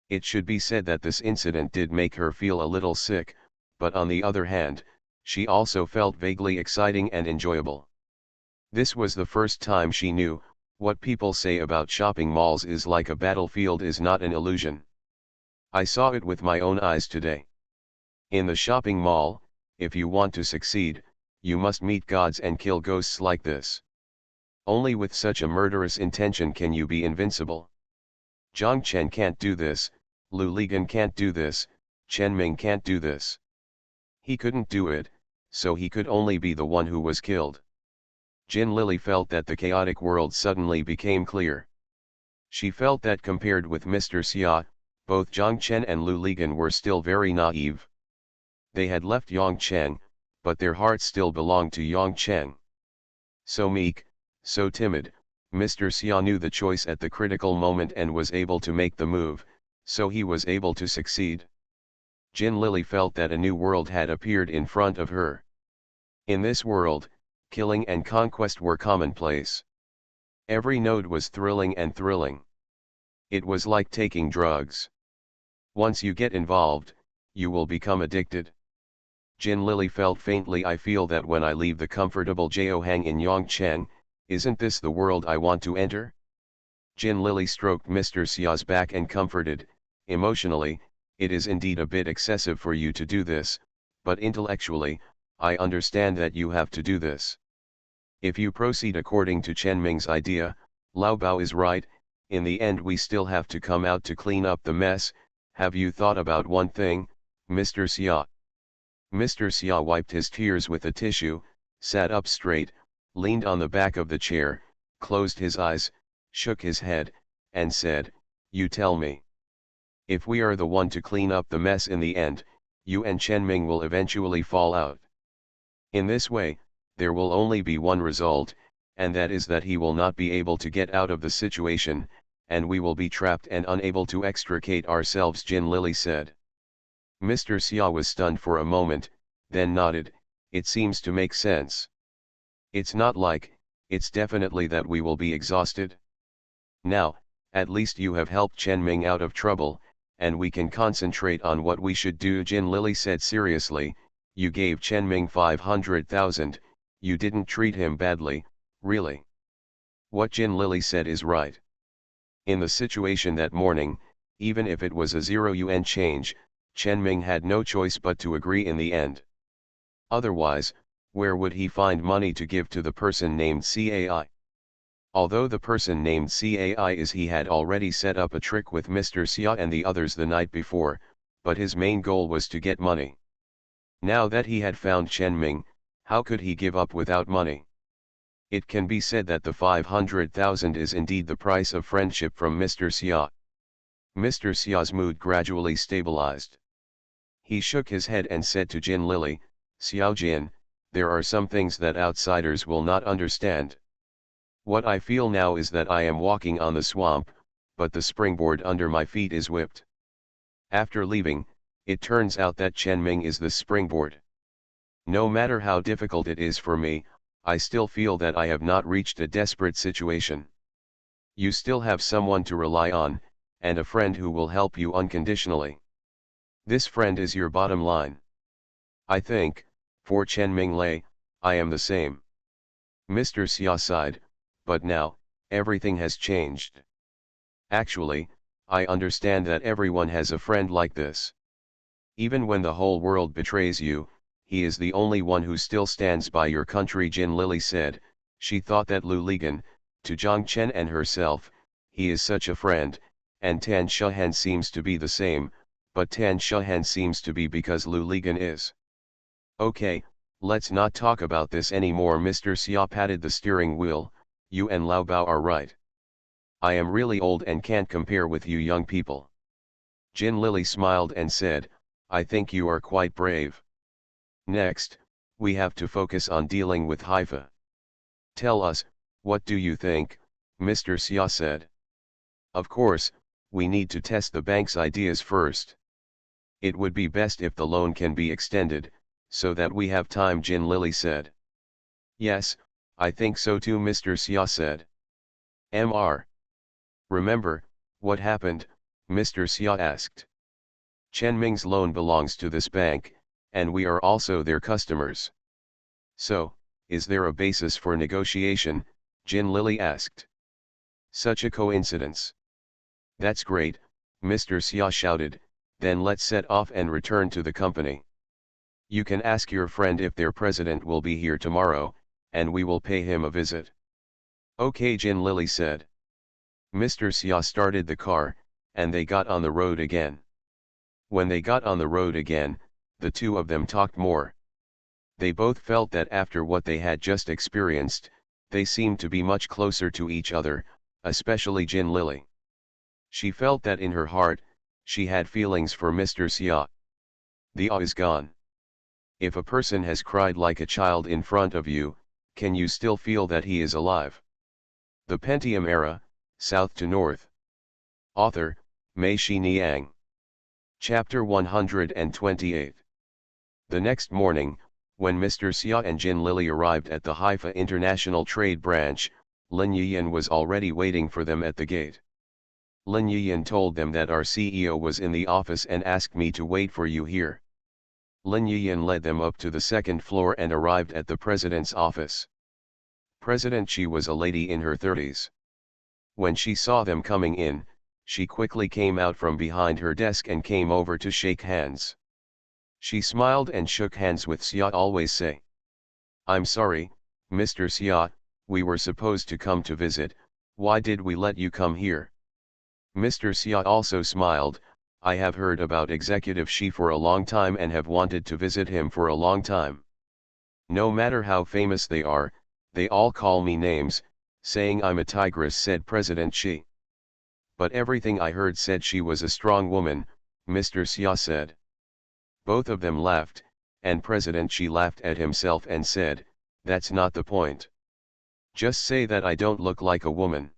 It should be said that this incident did make her feel a little sick, but on the other hand, she also felt vaguely exciting and enjoyable. This was the first time she knew, what people say about shopping malls is like a battlefield is not an illusion. I saw it with my own eyes today. In the shopping mall, if you want to succeed, you must meet gods and kill ghosts like this. Only with such a murderous intention can you be invincible. Zhang Chen can't do this, Lu Ligan can't do this, Chen Ming can't do this. He couldn't do it, so he could only be the one who was killed. Jin Lily felt that the chaotic world suddenly became clear. She felt that compared with Mr. Xia, both Zhang Chen and Lu Ligan were still very naive. They had left Yang Cheng, but their hearts still belonged to Yang Cheng. So meek, so timid, Mr. Xia knew the choice at the critical moment and was able to make the move, so he was able to succeed. Jin Lily felt that a new world had appeared in front of her. In this world, killing and conquest were commonplace. Every node was thrilling and thrilling. It was like taking drugs. Once you get involved, you will become addicted. Jin Lily felt faintly, I feel that when I leave the comfortable Johang in Yongcheng, isn't this the world I want to enter? Jin Lily stroked Mr. Xia's back and comforted, emotionally, it is indeed a bit excessive for you to do this, but intellectually, I understand that you have to do this. If you proceed according to Chen Ming's idea, Lao Bao is right, in the end we still have to come out to clean up the mess. Have you thought about one thing, Mr. Xia? Mr. Xia wiped his tears with a tissue, sat up straight, leaned on the back of the chair, closed his eyes, shook his head, and said, you tell me. If we are the one to clean up the mess in the end, you and Chen Ming will eventually fall out. In this way, there will only be one result, and that is that he will not be able to get out of the situation, and we will be trapped and unable to extricate ourselves, Jin Lily said. Mr. Xia was stunned for a moment, then nodded, it seems to make sense. It's not like, it's definitely that we will be exhausted. Now, at least you have helped Chen Ming out of trouble, and we can concentrate on what we should do, Jin Lily said seriously. You gave Chen Ming 500,000, you didn't treat him badly, really. What Jin Lily said is right. In the situation that morning, even if it was a 0 yuan change, Chen Ming had no choice but to agree in the end. Otherwise, where would he find money to give to the person named Cai? Although the person named Cai he had already set up a trick with Mr. Xia and the others the night before, but his main goal was to get money. Now that he had found Chen Ming, how could he give up without money? It can be said that the 500,000 is indeed the price of friendship from Mr. Xia. Mr. Xia's mood gradually stabilized. He shook his head and said to Jin Lily, Xiao Jin, there are some things that outsiders will not understand. What I feel now is that I am walking on the swamp, but the springboard under my feet is whipped. After leaving, it turns out that Chen Ming is the springboard. No matter how difficult it is for me, I still feel that I have not reached a desperate situation. You still have someone to rely on, and a friend who will help you unconditionally. This friend is your bottom line. I think, for Chen Ming Lei, I am the same. Mr. Xia sighed, but now, everything has changed. Actually, I understand that everyone has a friend like this. Even when the whole world betrays you, he is the only one who still stands by your country, Jin Lily said. She thought that Lu Ligan, to Zhang Chen and herself, he is such a friend, and Tan Shuhen seems to be the same, but Tan Shuhen seems to be because Lu Ligan is. Okay, let's not talk about this anymore. Mr. Xia patted the steering wheel, you and Lao Bao are right. I am really old and can't compare with you young people. Jin Lily smiled and said, I think you are quite brave. Next, we have to focus on dealing with Haifa. Tell us, what do you think, Mr. Xia said. Of course, we need to test the bank's ideas first. It would be best if the loan can be extended, so that we have time, Jin Lily said. Yes, I think so too, Mr. Xia said. Mr. Remember, what happened, Mr. Xia asked. Chen Ming's loan belongs to this bank, and we are also their customers. So, is there a basis for negotiation, Jin Lily asked. Such a coincidence. That's great, Mr. Xia shouted, then let's set off and return to the company. You can ask your friend if their president will be here tomorrow, and we will pay him a visit. Okay, Jin Lily said. Mr. Xia started the car, and they got on the road again. When they got on the road again, the two of them talked more. They both felt that after what they had just experienced, they seemed to be much closer to each other, especially Jin Lily. She felt that in her heart, she had feelings for Mr. Xia. The awe is gone. If a person has cried like a child in front of you, can you still feel that he is alive? The Pentium Era, South to North. Author, Mei-Shi Niang. Chapter 128. The next morning, when Mr. Xia and Jin Lily arrived at the Haifa International Trade Branch, Lin Yiyan was already waiting for them at the gate. Lin Yiyan told them that our CEO was in the office and asked me to wait for you here. Lin Yiyan led them up to the second floor and arrived at the president's office. President Xi was a lady in her 30s. When she saw them coming in, she quickly came out from behind her desk and came over to shake hands. She smiled and shook hands with Xia. Always say, "I'm sorry, Mr. Xia, we were supposed to come to visit, why did we let you come here?" Mr. Xia also smiled, "I have heard about Executive Xi for a long time and have wanted to visit him for a long time. No matter how famous they are, they all call me names, saying I'm a tigress," said President Xi. "But everything I heard said she was a strong woman," Mr. Xia said. Both of them laughed, and President Xi laughed at himself and said, "That's not the point. Just say that I don't look like a woman.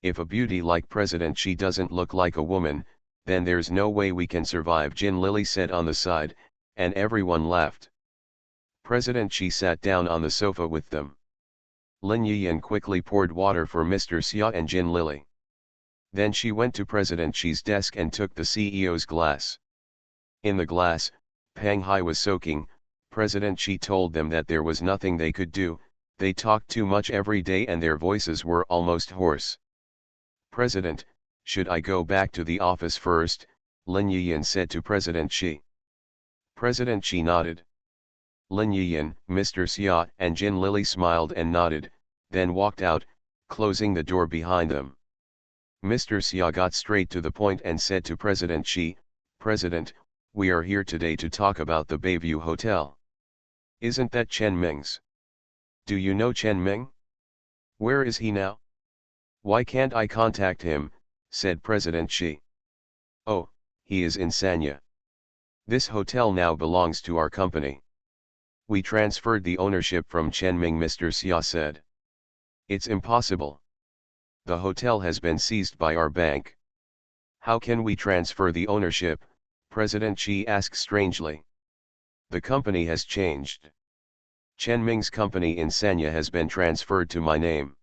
If a beauty like President Xi doesn't look like a woman, then there's no way we can survive," Jin Lily said on the side, and everyone laughed. President Xi sat down on the sofa with them. Lin Yiyan quickly poured water for Mr. Xia and Jin Lily. Then she went to President Xi's desk and took the CEO's glass. In the glass, Peng Hai was soaking. President Xi told them that there was nothing they could do, they talked too much every day and their voices were almost hoarse. "President, should I go back to the office first?" Lin Yiyan said to President Xi. President Xi nodded. Lin Yiyan, Mr. Xia and Jin Lily smiled and nodded, then walked out, closing the door behind them. Mr. Xia got straight to the point and said to President Xi, "President, we are here today to talk about the Bayview Hotel. Isn't that Chen Ming's? Do you know Chen Ming? Where is he now? Why can't I contact him?" said President Xi. "Oh, he is in Sanya. This hotel now belongs to our company. We transferred the ownership from Chen Ming," Mr. Xia said. "It's impossible. The hotel has been seized by our bank." "How can we transfer the ownership?" President Xi asked strangely. "The company has changed. Chen Ming's company in Sanya has been transferred to my name."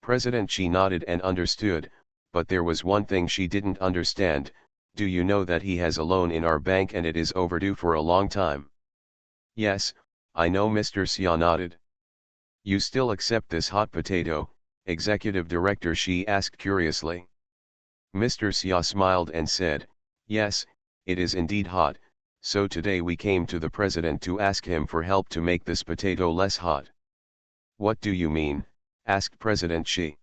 President Xi nodded and understood, but there was one thing she didn't understand. "Do you know that he has a loan in our bank and it is overdue for a long time?" "Yes, I know," Mr. Xia nodded. "You still accept this hot potato, Executive Director?" Xi asked curiously. Mr. Xia smiled and said, "Yes, it is indeed hot, so today we came to the President to ask him for help to make this potato less hot." "What do you mean?" asked President Xi.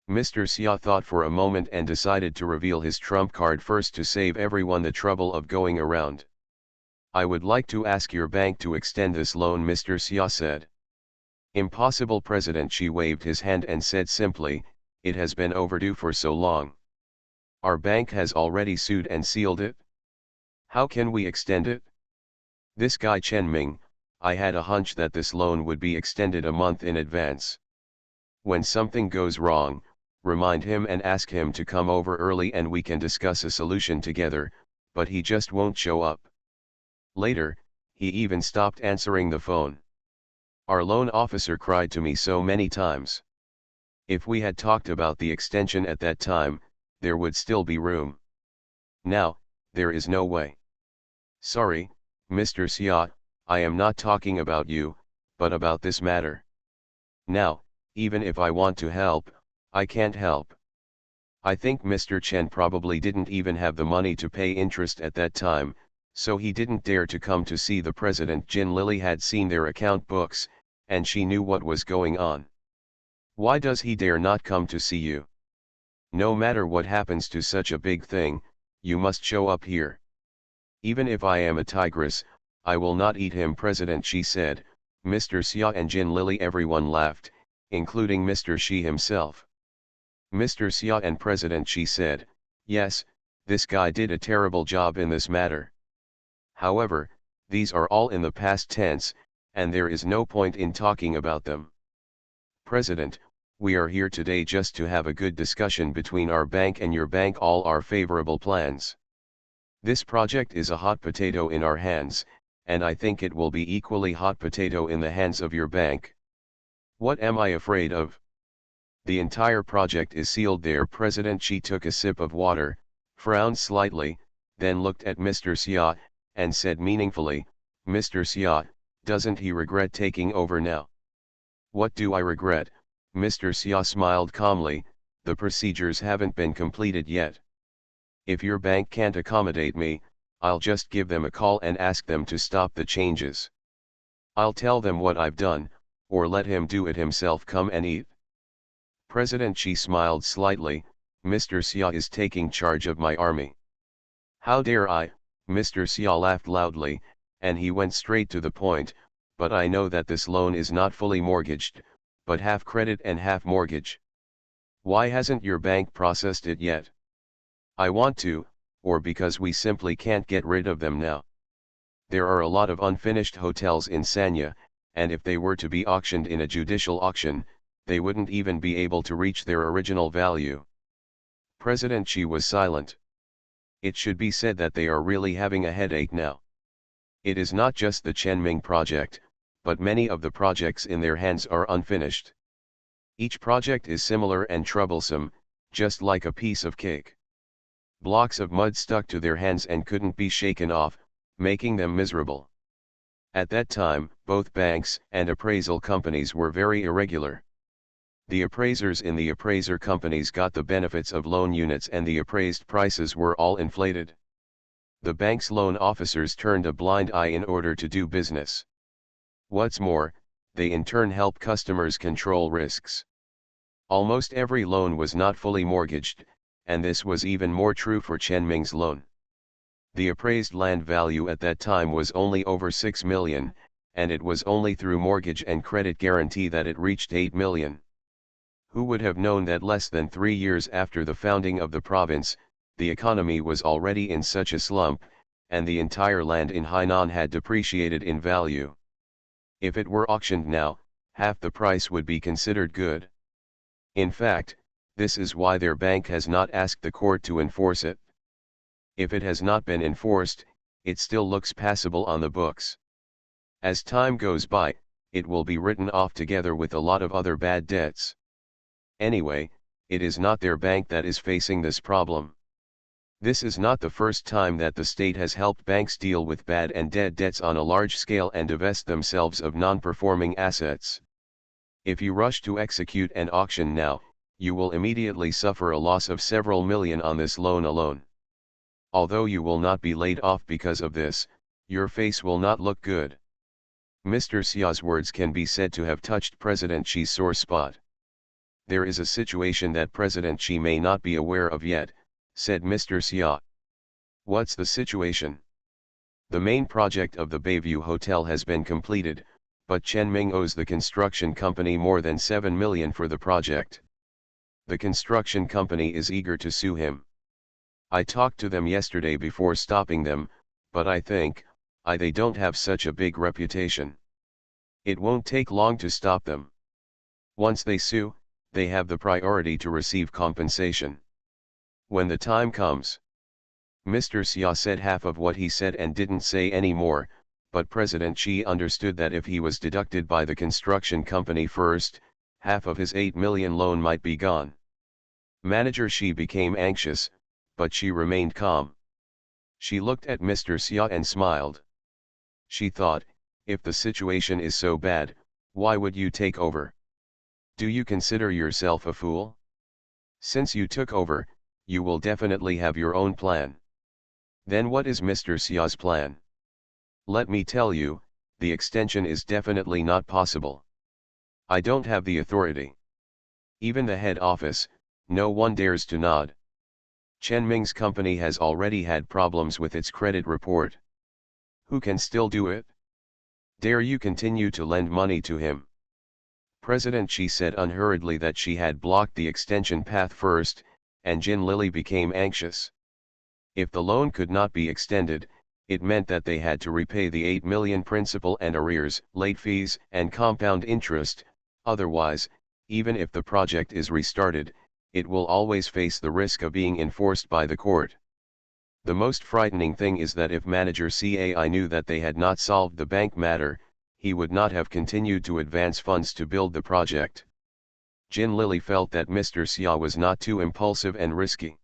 Mr. Xia thought for a moment and decided to reveal his trump card first to save everyone the trouble of going around. "I would like to ask your bank to extend this loan," Mr. Xia said. "Impossible." President Xi waved his hand and said simply, "It has been overdue for so long. Our bank has already sued and sealed it. How can we extend it? This guy Chen Ming, I had a hunch that this loan would be extended a month in advance. When something goes wrong, remind him and ask him to come over early and we can discuss a solution together, but he just won't show up. Later, he even stopped answering the phone. Our loan officer cried to me so many times. If we had talked about the extension at that time, there would still be room. Now, there is no way. Sorry, Mr. Xia, I am not talking about you, but about this matter. Now, even if I want to help, I can't help. I think Mr. Chen probably didn't even have the money to pay interest at that time, so he didn't dare to come to see the President." Jin Lily had seen their account books, and she knew what was going on. "Why does he dare not come to see you? No matter what happens to such a big thing, you must show up here. Even if I am a tigress, I will not eat him, President Xi said. Mr. Xia and Jin Lily, everyone laughed, including Mr. Xi himself. Mr. Xia and President Xi said, yes, this guy did a terrible job in this matter. However, these are all in the past tense, and there is no point in talking about them. President, we are here today just to have a good discussion between our bank and your bank, all our favorable plans. This project is a hot potato in our hands, and I think it will be equally hot potato in the hands of your bank. What am I afraid of? The entire project is sealed there. President Xi took a sip of water, frowned slightly, then looked at Mr. Xia, and said meaningfully, Mr. Xia, doesn't he regret taking over now? What do I regret? Mr. Xia smiled calmly, the procedures haven't been completed yet. If your bank can't accommodate me, I'll just give them a call and ask them to stop the changes. I'll tell them what I've done, or let him do it himself. Come and eat. President Xi smiled slightly, Mr. Xia is taking charge of my army. How dare I? Mr. Xia laughed loudly, and he went straight to the point, but I know that this loan is not fully mortgaged, but half credit and half mortgage. Why hasn't your bank processed it yet? I want to, or because we simply can't get rid of them now. There are a lot of unfinished hotels in Sanya, and if they were to be auctioned in a judicial auction, they wouldn't even be able to reach their original value. President Xi was silent. It should be said that they are really having a headache now. It is not just the Chenming project, but many of the projects in their hands are unfinished. Each project is similar and troublesome, just like a piece of cake. Blocks of mud stuck to their hands and couldn't be shaken off, making them miserable. At that time, both banks and appraisal companies were very irregular. The appraisers in the appraiser companies got the benefits of loan units and the appraised prices were all inflated. The bank's loan officers turned a blind eye in order to do business. What's more, they in turn help customers control risks. Almost every loan was not fully mortgaged, and this was even more true for Chenming's loan. The appraised land value at that time was only over 6 million, and it was only through mortgage and credit guarantee that it reached 8 million. Who would have known that less than 3 years after the founding of the province, the economy was already in such a slump, and the entire land in Hainan had depreciated in value. If it were auctioned now, half the price would be considered good. In fact, this is why their bank has not asked the court to enforce it. If it has not been enforced, it still looks passable on the books. As time goes by, it will be written off together with a lot of other bad debts. Anyway, it is not their bank that is facing this problem. This is not the first time that the state has helped banks deal with bad and dead debts on a large scale and divest themselves of non-performing assets. If you rush to execute an auction now, you will immediately suffer a loss of several million on this loan alone. Although you will not be laid off because of this, your face will not look good. Mr. Xia's words can be said to have touched President Xi's sore spot. There is a situation that President Xi may not be aware of yet, said Mr. Xia. What's the situation? The main project of the Bayview Hotel has been completed, but Chenming owes the construction company more than 7 million for the project. The construction company is eager to sue him. I talked to them yesterday before stopping them, but I think, they don't have such a big reputation. It won't take long to stop them. Once they sue, they have the priority to receive compensation. When the time comes. Mr. Xia said half of what he said and didn't say any more, but President Xi understood that if he was deducted by the construction company first, half of his 8 million loan might be gone. Manager Xi became anxious, but she remained calm. She looked at Mr. Xia and smiled. She thought, if the situation is so bad, why would you take over? Do you consider yourself a fool? Since you took over, you will definitely have your own plan. Then what is Mr. Xia's plan? Let me tell you, the extension is definitely not possible. I don't have the authority. Even the head office, no one dares to nod. Chen Ming's company has already had problems with its credit report. Who can still do it? Dare you continue to lend money to him? President Xi said unhurriedly that she had blocked the extension path first, and Jin Lily became anxious. If the loan could not be extended, it meant that they had to repay the 8 million principal and arrears, late fees, and compound interest. Otherwise, even if the project is restarted, it will always face the risk of being enforced by the court. The most frightening thing is that if manager Cai knew that they had not solved the bank matter, he would not have continued to advance funds to build the project. Jin Lily felt that Mr. Xia was not too impulsive and risky.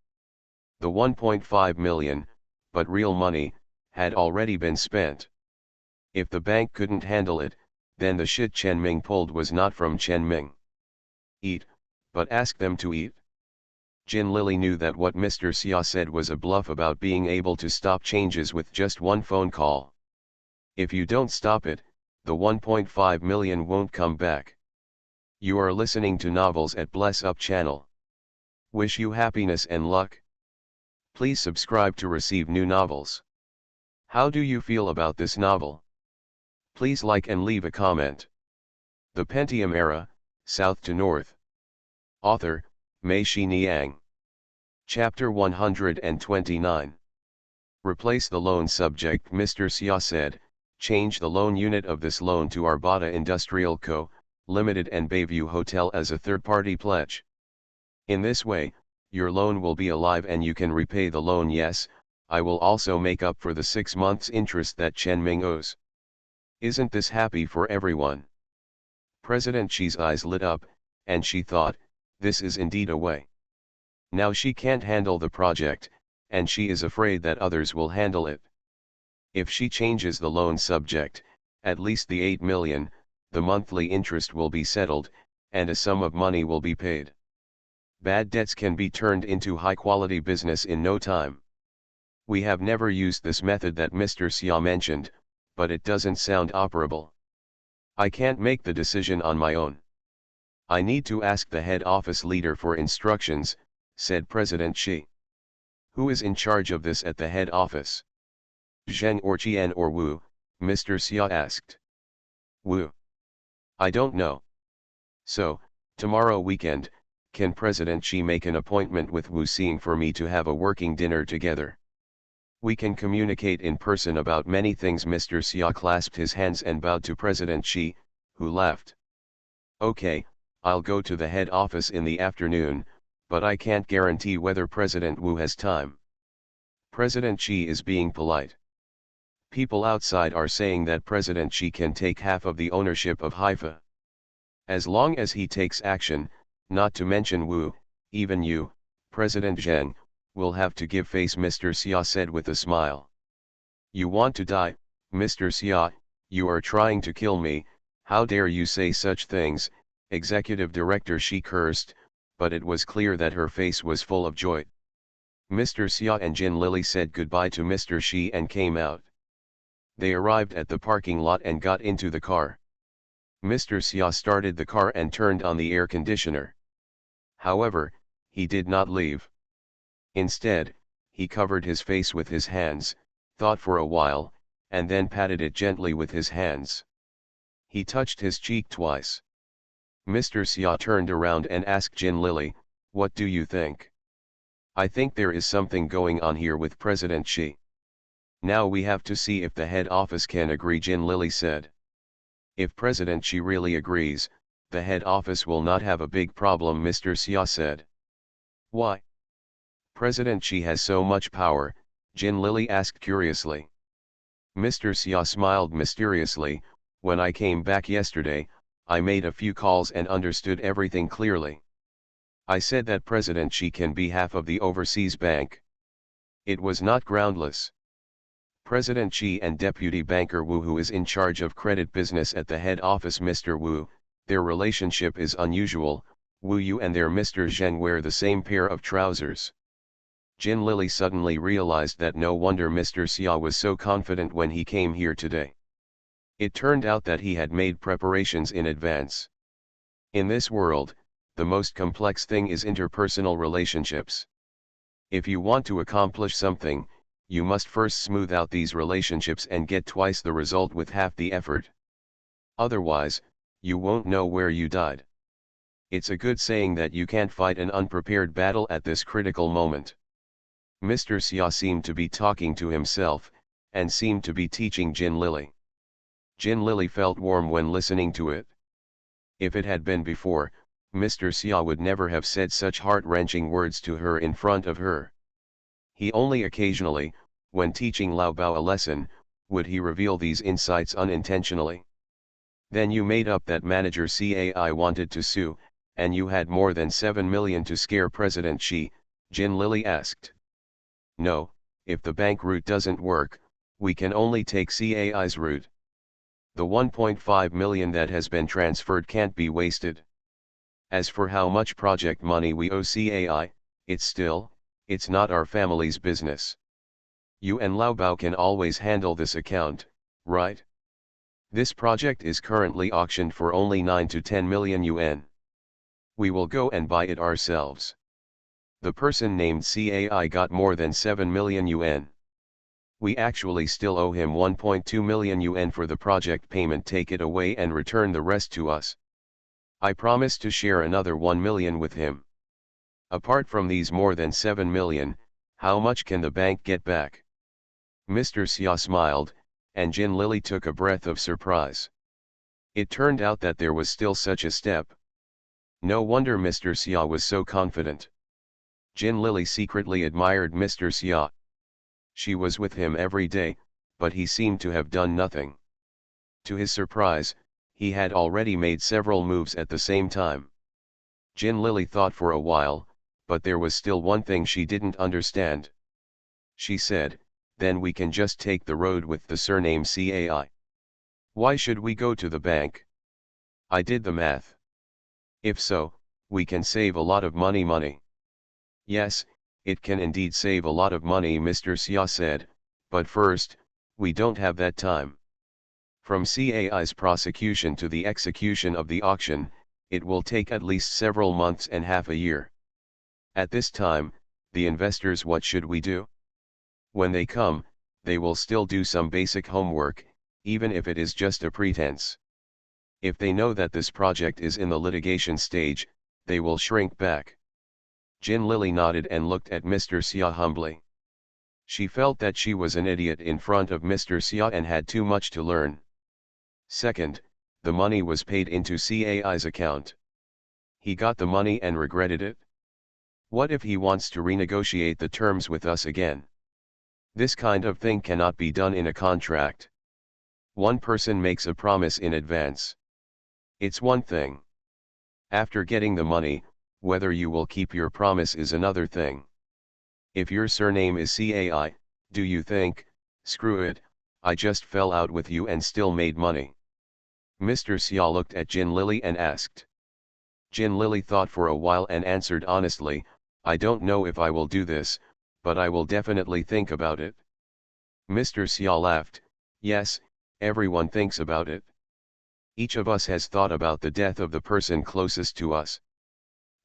The 1.5 million, but real money, had already been spent. If the bank couldn't handle it, then the shit Chen Ming pulled was not from Chen Ming. Eat, but ask them to eat. Jin Lily knew that what Mr. Xia said was a bluff about being able to stop changes with just one phone call. If you don't stop it, the 1.5 million won't come back. You are listening to Novels at Bless Up channel. Wish you happiness and luck. Please subscribe to receive new novels. How do you feel about this novel? Please like and leave a comment. The Pentium Era, South to North. Author, Mei Xiniang. Chapter 129. Replace the loan subject. Mr. Xia said, change the loan unit of this loan to Arbata Industrial Co., Limited and Bayview Hotel as a third-party pledge. In this way, your loan will be alive and you can repay the loan. Yes, I will also make up for the 6 months interest that Chen Ming owes. Isn't this happy for everyone? President Xi's eyes lit up, and she thought, this is indeed a way. Now she can't handle the project, and she is afraid that others will handle it. If she changes the loan subject, at least the 8 million, the monthly interest will be settled, and a sum of money will be paid. Bad debts can be turned into high-quality business in no time. We have never used this method that Mr. Xia mentioned, but it doesn't sound operable. I can't make the decision on my own. I need to ask the head office leader for instructions, said President Xi. Who is in charge of this at the head office? Zheng or Qian or Wu? Mr. Xia asked. Wu. I don't know. So, tomorrow weekend, can President Xi make an appointment with Wu Xing for me to have a working dinner together? We can communicate in person about many things. Mr. Xia clasped his hands and bowed to President Xi, who laughed. Okay, I'll go to the head office in the afternoon, but I can't guarantee whether President Wu has time. President Xi is being polite. People outside are saying that President Xi can take half of the ownership of Haifa. As long as he takes action, not to mention Wu, even you, President Zheng, will have to give face. Mr. Xia said with a smile. You want to die, Mr. Xia? You are trying to kill me. How dare you say such things? Executive Director Xi cursed, but it was clear that her face was full of joy. Mr. Xia and Jin Lily said goodbye to Mr. Xi and came out. They arrived at the parking lot and got into the car. Mr. Xia started the car and turned on the air conditioner. However, he did not leave. Instead, he covered his face with his hands, thought for a while, and then patted it gently with his hands. He touched his cheek twice. Mr. Xia turned around and asked Jin Lily, what do you think? I think there is something going on here with President Xi. Now we have to see if the head office can agree, Jin Lily said. If President Xi really agrees, the head office will not have a big problem, Mr. Xia said. Why? President Xi has so much power, Jin Lily asked curiously. Mr. Xia smiled mysteriously. When I came back yesterday, I made a few calls and understood everything clearly. I said that President Xi can be half of the overseas bank. It was not groundless. President Xi and Deputy Banker Wu, who is in charge of credit business at the head office, Mr. Wu, their relationship is unusual. Wu Yu and their Mr. Zheng wear the same pair of trousers. Jin Lily suddenly realized that no wonder Mr. Xia was so confident when he came here today. It turned out that he had made preparations in advance. In this world, the most complex thing is interpersonal relationships. If you want to accomplish something, you must first smooth out these relationships and get twice the result with half the effort. Otherwise, you won't know where you died. It's a good saying that you can't fight an unprepared battle at this critical moment. Mr. Xia seemed to be talking to himself, and seemed to be teaching Jin Lily. Jin Lily felt warm when listening to it. If it had been before, Mr. Xia would never have said such heart-wrenching words to her in front of her. He only occasionally, when teaching Lao Bao a lesson, would he reveal these insights unintentionally. Then you made up that manager CAI wanted to sue, and you had more than 7 million to scare President Xi, Jin Lily asked. No, if the bank route doesn't work, we can only take CAI's route. The 1.5 million that has been transferred can't be wasted. As for how much project money we owe CAI, it's not our family's business. You and Lao Bao can always handle this account, right? This project is currently auctioned for only 9 to 10 million yuan. We will go and buy it ourselves. The person named CAI got more than 7 million yuan. We actually still owe him 1.2 million yuan for the project payment. Take it away and return the rest to us. I promise to share another 1 million with him. Apart from these more than 7 million, how much can the bank get back? Mr. Xia smiled, and Jin Lily took a breath of surprise. It turned out that there was still such a step. No wonder Mr. Xia was so confident. Jin Lily secretly admired Mr. Xia. She was with him every day, but he seemed to have done nothing. To his surprise, he had already made several moves at the same time. Jin Lily thought for a while, but there was still one thing she didn't understand. She said, then we can just take the road with the surname CAI. Why should we go to the bank? I did the math. If so, we can save a lot of money. Yes, it can indeed save a lot of money, Mr. Xia said, but first, we don't have that time. From CAI's prosecution to the execution of the auction, it will take at least several months and half a year. At this time, the investors, what should we do? When they come, they will still do some basic homework, even if it is just a pretense. If they know that this project is in the litigation stage, they will shrink back. Jin Lily nodded and looked at Mr. Xia humbly. She felt that she was an idiot in front of Mr. Xia and had too much to learn. Second, the money was paid into CAI's account. He got the money and regretted it. What if he wants to renegotiate the terms with us again? This kind of thing cannot be done in a contract. One person makes a promise in advance. It's one thing. After getting the money, whether you will keep your promise is another thing. If your surname is CAI, do you think, screw it, I just fell out with you and still made money? Mr. Xia looked at Jin Lily and asked. Jin Lily thought for a while and answered honestly, I don't know if I will do this, but I will definitely think about it. Mr. Xia laughed, yes, everyone thinks about it. Each of us has thought about the death of the person closest to us.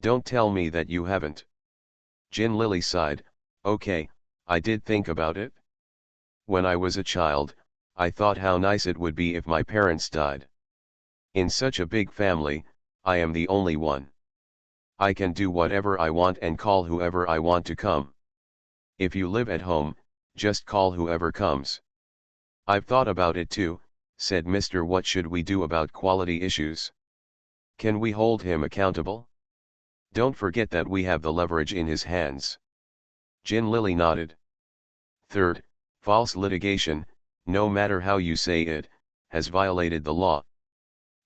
Don't tell me that you haven't. Jin Lily sighed, okay, I did think about it. When I was a child, I thought how nice it would be if my parents died. In such a big family, I am the only one. I can do whatever I want and call whoever I want to come. If you live at home, just call whoever comes. I've thought about it too, said Mr. What should we do about quality issues? Can we hold him accountable? Don't forget that we have the leverage in his hands. Jin Lily nodded. Third, false litigation, no matter how you say it, has violated the law.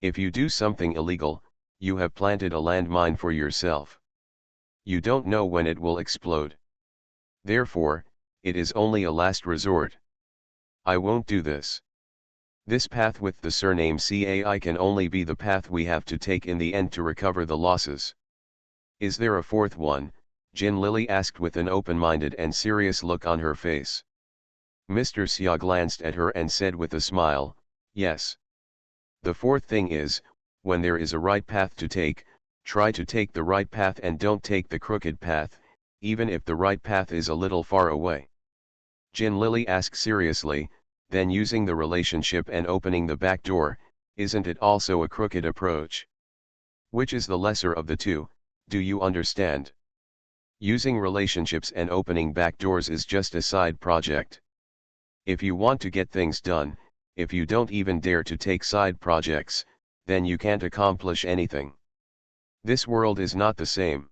If you do something illegal, you have planted a landmine for yourself. You don't know when it will explode. Therefore, it is only a last resort. I won't do this. This path with the surname CAI can only be the path we have to take in the end to recover the losses. Is there a fourth one? Jin Lily asked with an open-minded and serious look on her face. Mr. Xia glanced at her and said with a smile, yes. The fourth thing is, when there is a right path to take, try to take the right path and don't take the crooked path, even if the right path is a little far away? Jin Lily asked seriously, then using the relationship and opening the back door, isn't it also a crooked approach? Which is the lesser of the two, do you understand? Using relationships and opening back doors is just a side project. If you want to get things done, if you don't even dare to take side projects, then you can't accomplish anything. This world is not the same.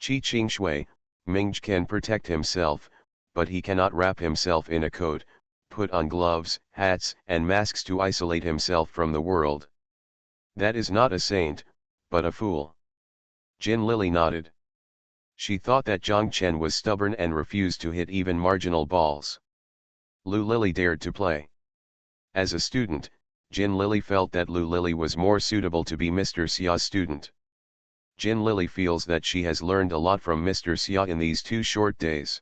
Qi Qing Shui, Ming can protect himself, but he cannot wrap himself in a coat, put on gloves, hats, and masks to isolate himself from the world. That is not a saint, but a fool. Jin Lily nodded. She thought that Zhang Chen was stubborn and refused to hit even marginal balls. Lu Lily dared to play. As a student, Jin Lily felt that Lu Lily was more suitable to be Mr. Xia's student. Jin Lily feels that she has learned a lot from Mr. Xia in these 2 short days.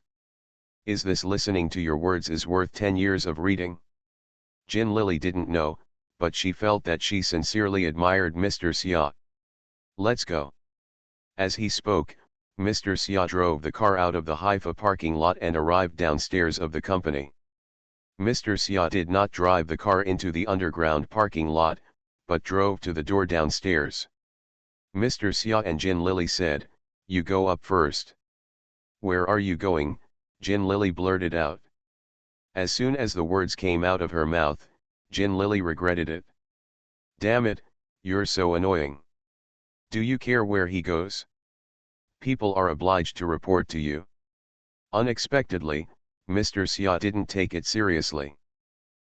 Is this listening to your words is worth 10 years of reading? Jin Lily didn't know, but she felt that she sincerely admired Mr. Xia. Let's go. As he spoke, Mr. Xia drove the car out of the Haifa parking lot and arrived downstairs of the company. Mr. Xia did not drive the car into the underground parking lot, but drove to the door downstairs. Mr. Xia and Jin Lily said, "You go up first." "Where are you going?" Jin Lily blurted out. As soon as the words came out of her mouth, Jin Lily regretted it. "Damn it, you're so annoying. Do you care where he goes? People are obliged to report to you." Unexpectedly, Mr. Xia didn't take it seriously.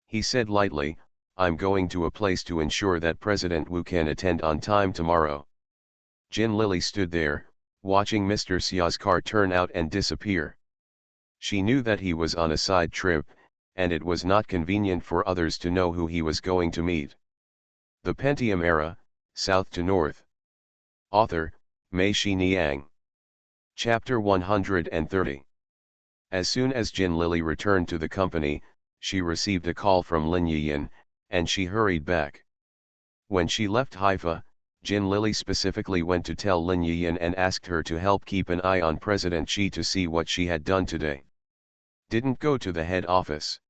He said lightly, "I'm going to a place to ensure that President Wu can attend on time tomorrow." Jin Lily stood there, watching Mr. Xia's car turn out and disappear. She knew that he was on a side trip, and it was not convenient for others to know who he was going to meet. The Pentium Era, South to North. Author, Mei Xiniang. Chapter 130. As soon as Jin Lily returned to the company, she received a call from Lin Yiyan, and she hurried back. When she left Haifa, Jin Lily specifically went to tell Lin Yiyan and asked her to help keep an eye on President Xi to see what she had done today. Didn't go to the head office.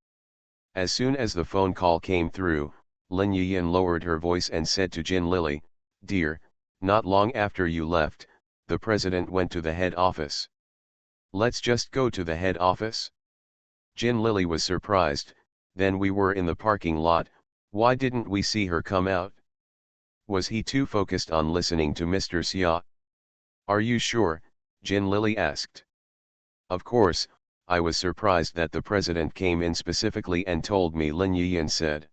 As soon as the phone call came through, Lin Yiyan lowered her voice and said to Jin Lily, "Dear, not long after you left, the president went to the head office. Let's just go to the head office." Jin Lily was surprised. "Then we were in the parking lot, why didn't we see her come out?" Was he too focused on listening to Mr. Xia? "Are you sure?" Jin Lily asked. "Of course, I was surprised that the president came in specifically and told me," Lin Yiyan said.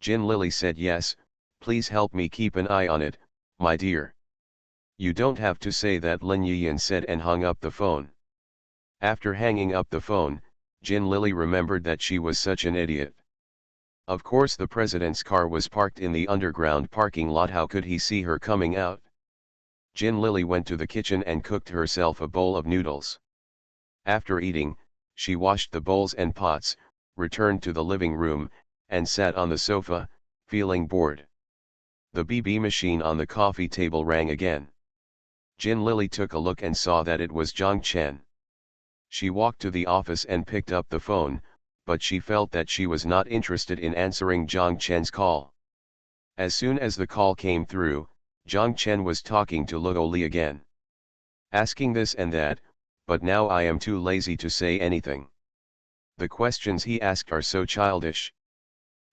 Jin Lily said, "Yes, please help me keep an eye on it, my dear." "You don't have to say that," Lin Yiyan said and hung up the phone. After hanging up the phone, Jin Lily remembered that she was such an idiot. Of course the president's car was parked in the underground parking lot, how could he see her coming out? Jin Lily went to the kitchen and cooked herself a bowl of noodles. After eating, she washed the bowls and pots, returned to the living room, and sat on the sofa, feeling bored. The BB machine on the coffee table rang again. Jin Lily took a look and saw that it was Zhang Chen. She walked to the office and picked up the phone, but she felt that she was not interested in answering Zhang Chen's call. As soon as the call came through, Zhang Chen was talking to Luo Li again. Asking this and that, but now I am too lazy to say anything. The questions he asked are so childish.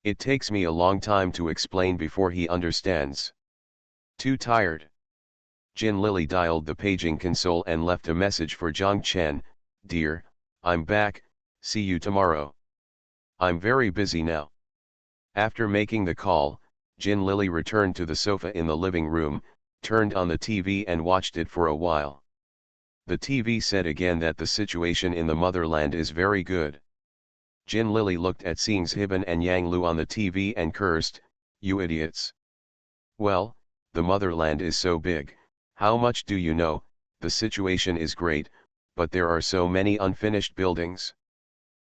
It takes me a long time to explain before he understands. Too tired. Jin Lily dialed the paging console and left a message for Zhang Chen, "Dear, I'm back, see you tomorrow. I'm very busy now." After making the call, Jin Lily returned to the sofa in the living room, turned on the TV and watched it for a while. The TV said again that the situation in the motherland is very good. Jin Lily looked at Xing's Hiban and Yang Lu on the TV and cursed, "You idiots. Well, the motherland is so big, how much do you know? The situation is great, but there are so many unfinished buildings."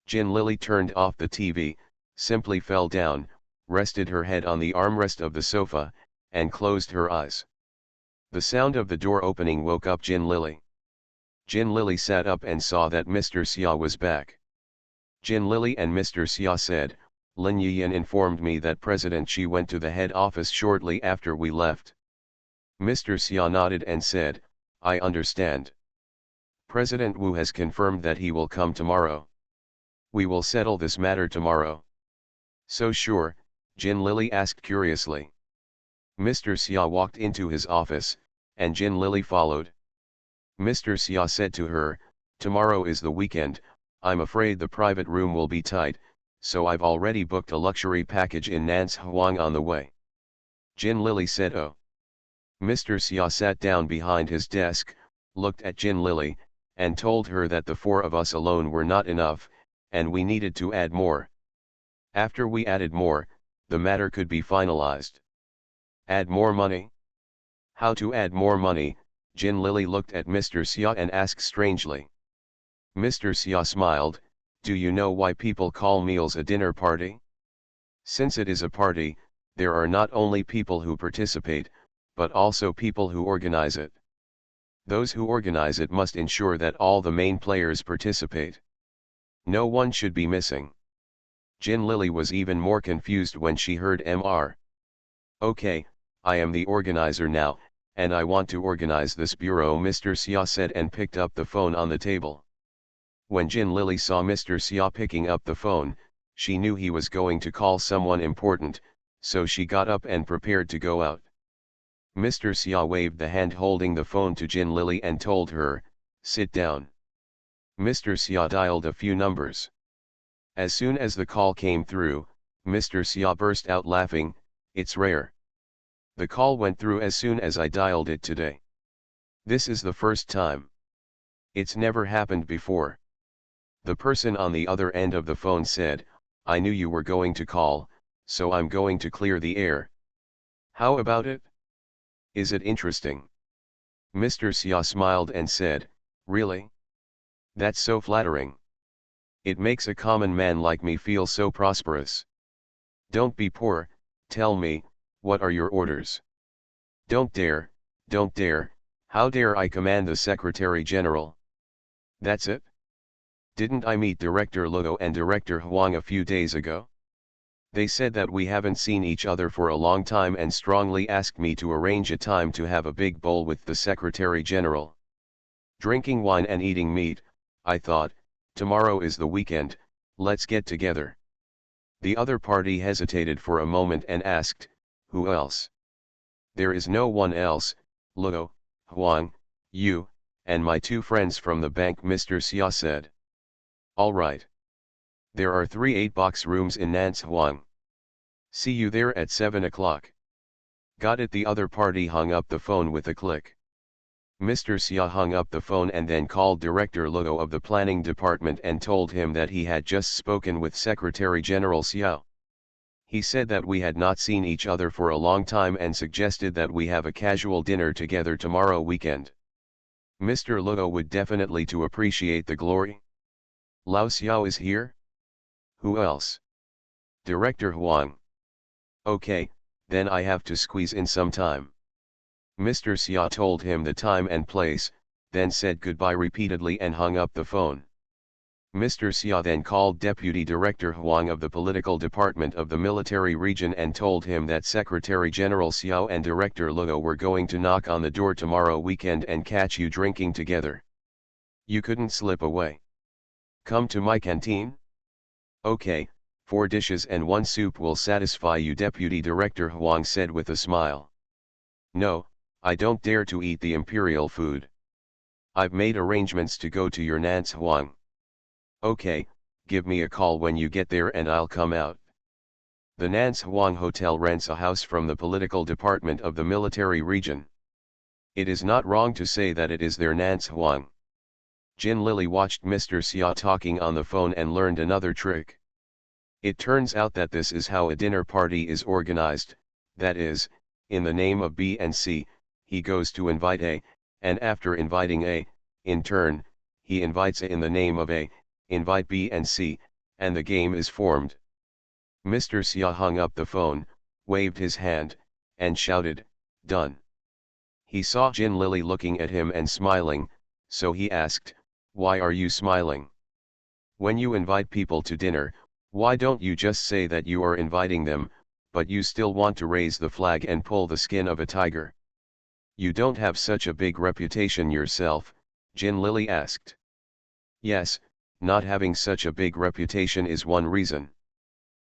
Jin Lily turned off the TV, simply fell down, rested her head on the armrest of the sofa, and closed her eyes. The sound of the door opening woke up Jin Lily. Jin Lily sat up and saw that Mr. Xia was back. Jin Lily and Mr. Xia said, Lin Yiyan informed me that President Xi went to the head office shortly after we left. Mr. Xia nodded and said, I understand. President Wu has confirmed that he will come tomorrow. We will settle this matter tomorrow. So sure? Jin Lily asked curiously. Mr. Xia walked into his office, and Jin Lily followed. Mr. Xia said to her, tomorrow is the weekend, I'm afraid the private room will be tight, so I've already booked a luxury package in Nance Huang on the way. Jin Lily said oh. Mr. Xia sat down behind his desk, looked at Jin Lily, and told her that the four of us alone were not enough, and we needed to add more. After we added more, the matter could be finalized. Add more money? How to add more money? Jin Lily looked at Mr. Xia and asked strangely. Mr. Xia smiled, do you know why people call meals a dinner party? Since it is a party, there are not only people who participate, but also people who organize it. Those who organize it must ensure that all the main players participate. No one should be missing. Jin Lily was even more confused when she heard Mr. Okay, I am the organizer now, and I want to organize this bureau, Mr. Xia said and picked up the phone on the table. When Jin Lily saw Mr. Xia picking up the phone, she knew he was going to call someone important, so she got up and prepared to go out. Mr. Xia waved the hand holding the phone to Jin Lily and told her, sit down. Mr. Xia dialed a few numbers. As soon as the call came through, Mr. Xia burst out laughing, it's rare. The call went through as soon as I dialed it today. This is the first time. It's never happened before. The person on the other end of the phone said, I knew you were going to call, so I'm going to clear the air. How about it? Is it interesting? Mr. Xia smiled and said, really? That's so flattering. It makes a common man like me feel so prosperous. Don't be poor, tell me, what are your orders? Don't dare, how dare I command the Secretary General? That's it? Didn't I meet Director Luo and Director Huang a few days ago? They said that we haven't seen each other for a long time and strongly asked me to arrange a time to have a big bowl with the Secretary General. Drinking wine and eating meat, I thought, tomorrow is the weekend, let's get together. The other party hesitated for a moment and asked, who else? There is no one else, Luo, Huang, you, and my two friends from the bank, Mr. Xia said. All right. There are 3 8-box rooms in Nance Huang. See you there at 7 o'clock. Got it. The other party hung up the phone with a click. Mr. Xia hung up the phone and then called Director Luo of the planning department and told him that he had just spoken with Secretary General Xiao. He said that we had not seen each other for a long time and suggested that we have a casual dinner together tomorrow weekend. Mr. Luo would definitely to appreciate the glory. Lao Xiao is here? Who else? Director Huang. Okay, then I have to squeeze in some time. Mr. Xia told him the time and place, then said goodbye repeatedly and hung up the phone. Mr. Xia then called Deputy Director Huang of the Political Department of the Military Region and told him that Secretary General Xiao and Director Luo were going to knock on the door tomorrow weekend and catch you drinking together. You couldn't slip away. Come to my canteen? Okay, 4 dishes and 1 soup will satisfy you, Deputy Director Huang said with a smile. No, I don't dare to eat the imperial food. I've made arrangements to go to your Nance Huang. Okay, give me a call when you get there and I'll come out. The Nance Huang Hotel rents a house from the Political Department of the Military Region. It is not wrong to say that it is their Nance Huang. Jin Lily watched Mr. Xia talking on the phone and learned another trick. It turns out that this is how a dinner party is organized, that is, in the name of B and C, he goes to invite A, and after inviting A, in turn, he invites A in the name of A, invite B and C, and the game is formed. Mr. Xia hung up the phone, waved his hand, and shouted, done. He saw Jin Lily looking at him and smiling, so he asked, "Why are you smiling? When you invite people to dinner, why don't you just say that you are inviting them, but you still want to raise the flag and pull the skin of a tiger? You don't have such a big reputation yourself," Jin Lily asked. "Yes, not having such a big reputation is one reason.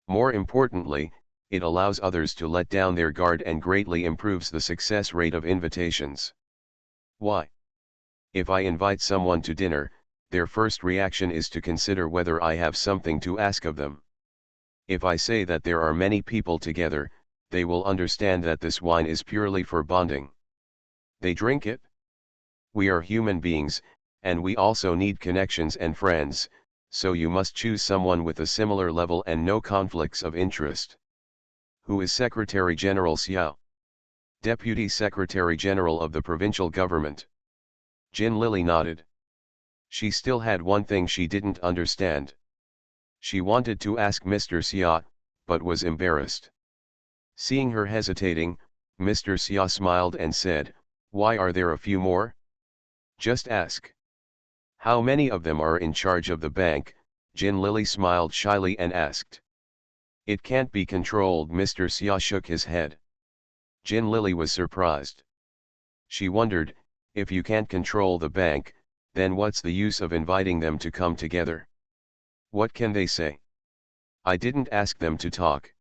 More importantly, it allows others to let down their guard and greatly improves the success rate of invitations. Why? If I invite someone to dinner, their first reaction is to consider whether I have something to ask of them. If I say that there are many people together, they will understand that this wine is purely for bonding. They drink it. We are human beings, and we also need connections and friends, so you must choose someone with a similar level and no conflicts of interest." "Who is Secretary General Xiao?" "Deputy Secretary General of the provincial government." Jin Lily nodded. She still had one thing she didn't understand. She wanted to ask Mr. Xia, but was embarrassed. Seeing her hesitating, Mr. Xia smiled and said, "Why are there a few more? Just ask." "How many of them are in charge of the bank?" Jin Lily smiled shyly and asked. "It can't be controlled." Mr. Xia shook his head. Jin Lily was surprised. She wondered, if you can't control the bank, then what's the use of inviting them to come together? What can they say? "I didn't ask them to talk.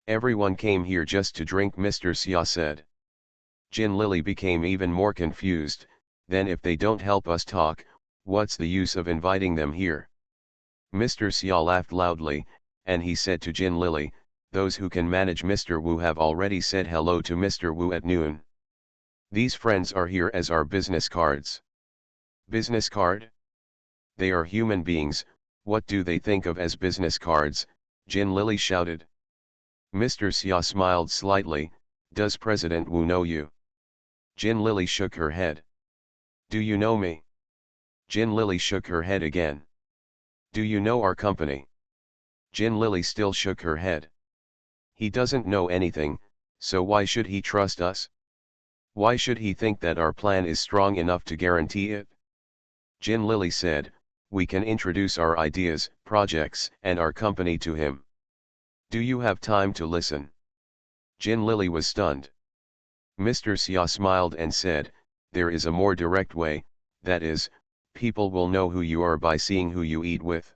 Everyone came here just to drink," Mr. Xia said. Jin Lily became even more confused. Then if they don't help us talk, what's the use of inviting them here? Mr. Xia laughed loudly, and he said to Jin Lily, "Those who can manage Mr. Wu have already said hello to Mr. Wu at noon. These friends are here as our business cards." "Business card? They are human beings, what do they think of as business cards?" Jin Lily shouted. Mr. Xia smiled slightly. "Does President Wu know you?" Jin Lily shook her head. "Do you know me?" Jin Lily shook her head again. "Do you know our company?" Jin Lily still shook her head. "He doesn't know anything, so why should he trust us? Why should he think that our plan is strong enough to guarantee it?" Jin Lily said, "We can introduce our ideas, projects, and our company to him. Do you have time to listen?" Jin Lily was stunned. Mr. Xia smiled and said, "There is a more direct way, that is, people will know who you are by seeing who you eat with.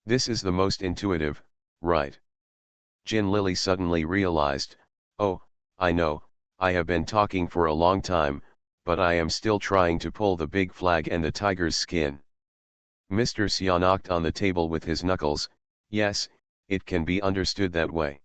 This is the most intuitive, right?" Jin Lily suddenly realized, "Oh, I know, I have been talking for a long time, but I am still trying to pull the big flag and the tiger's skin." Mr. Xia knocked on the table with his knuckles. "Yes, it can be understood that way.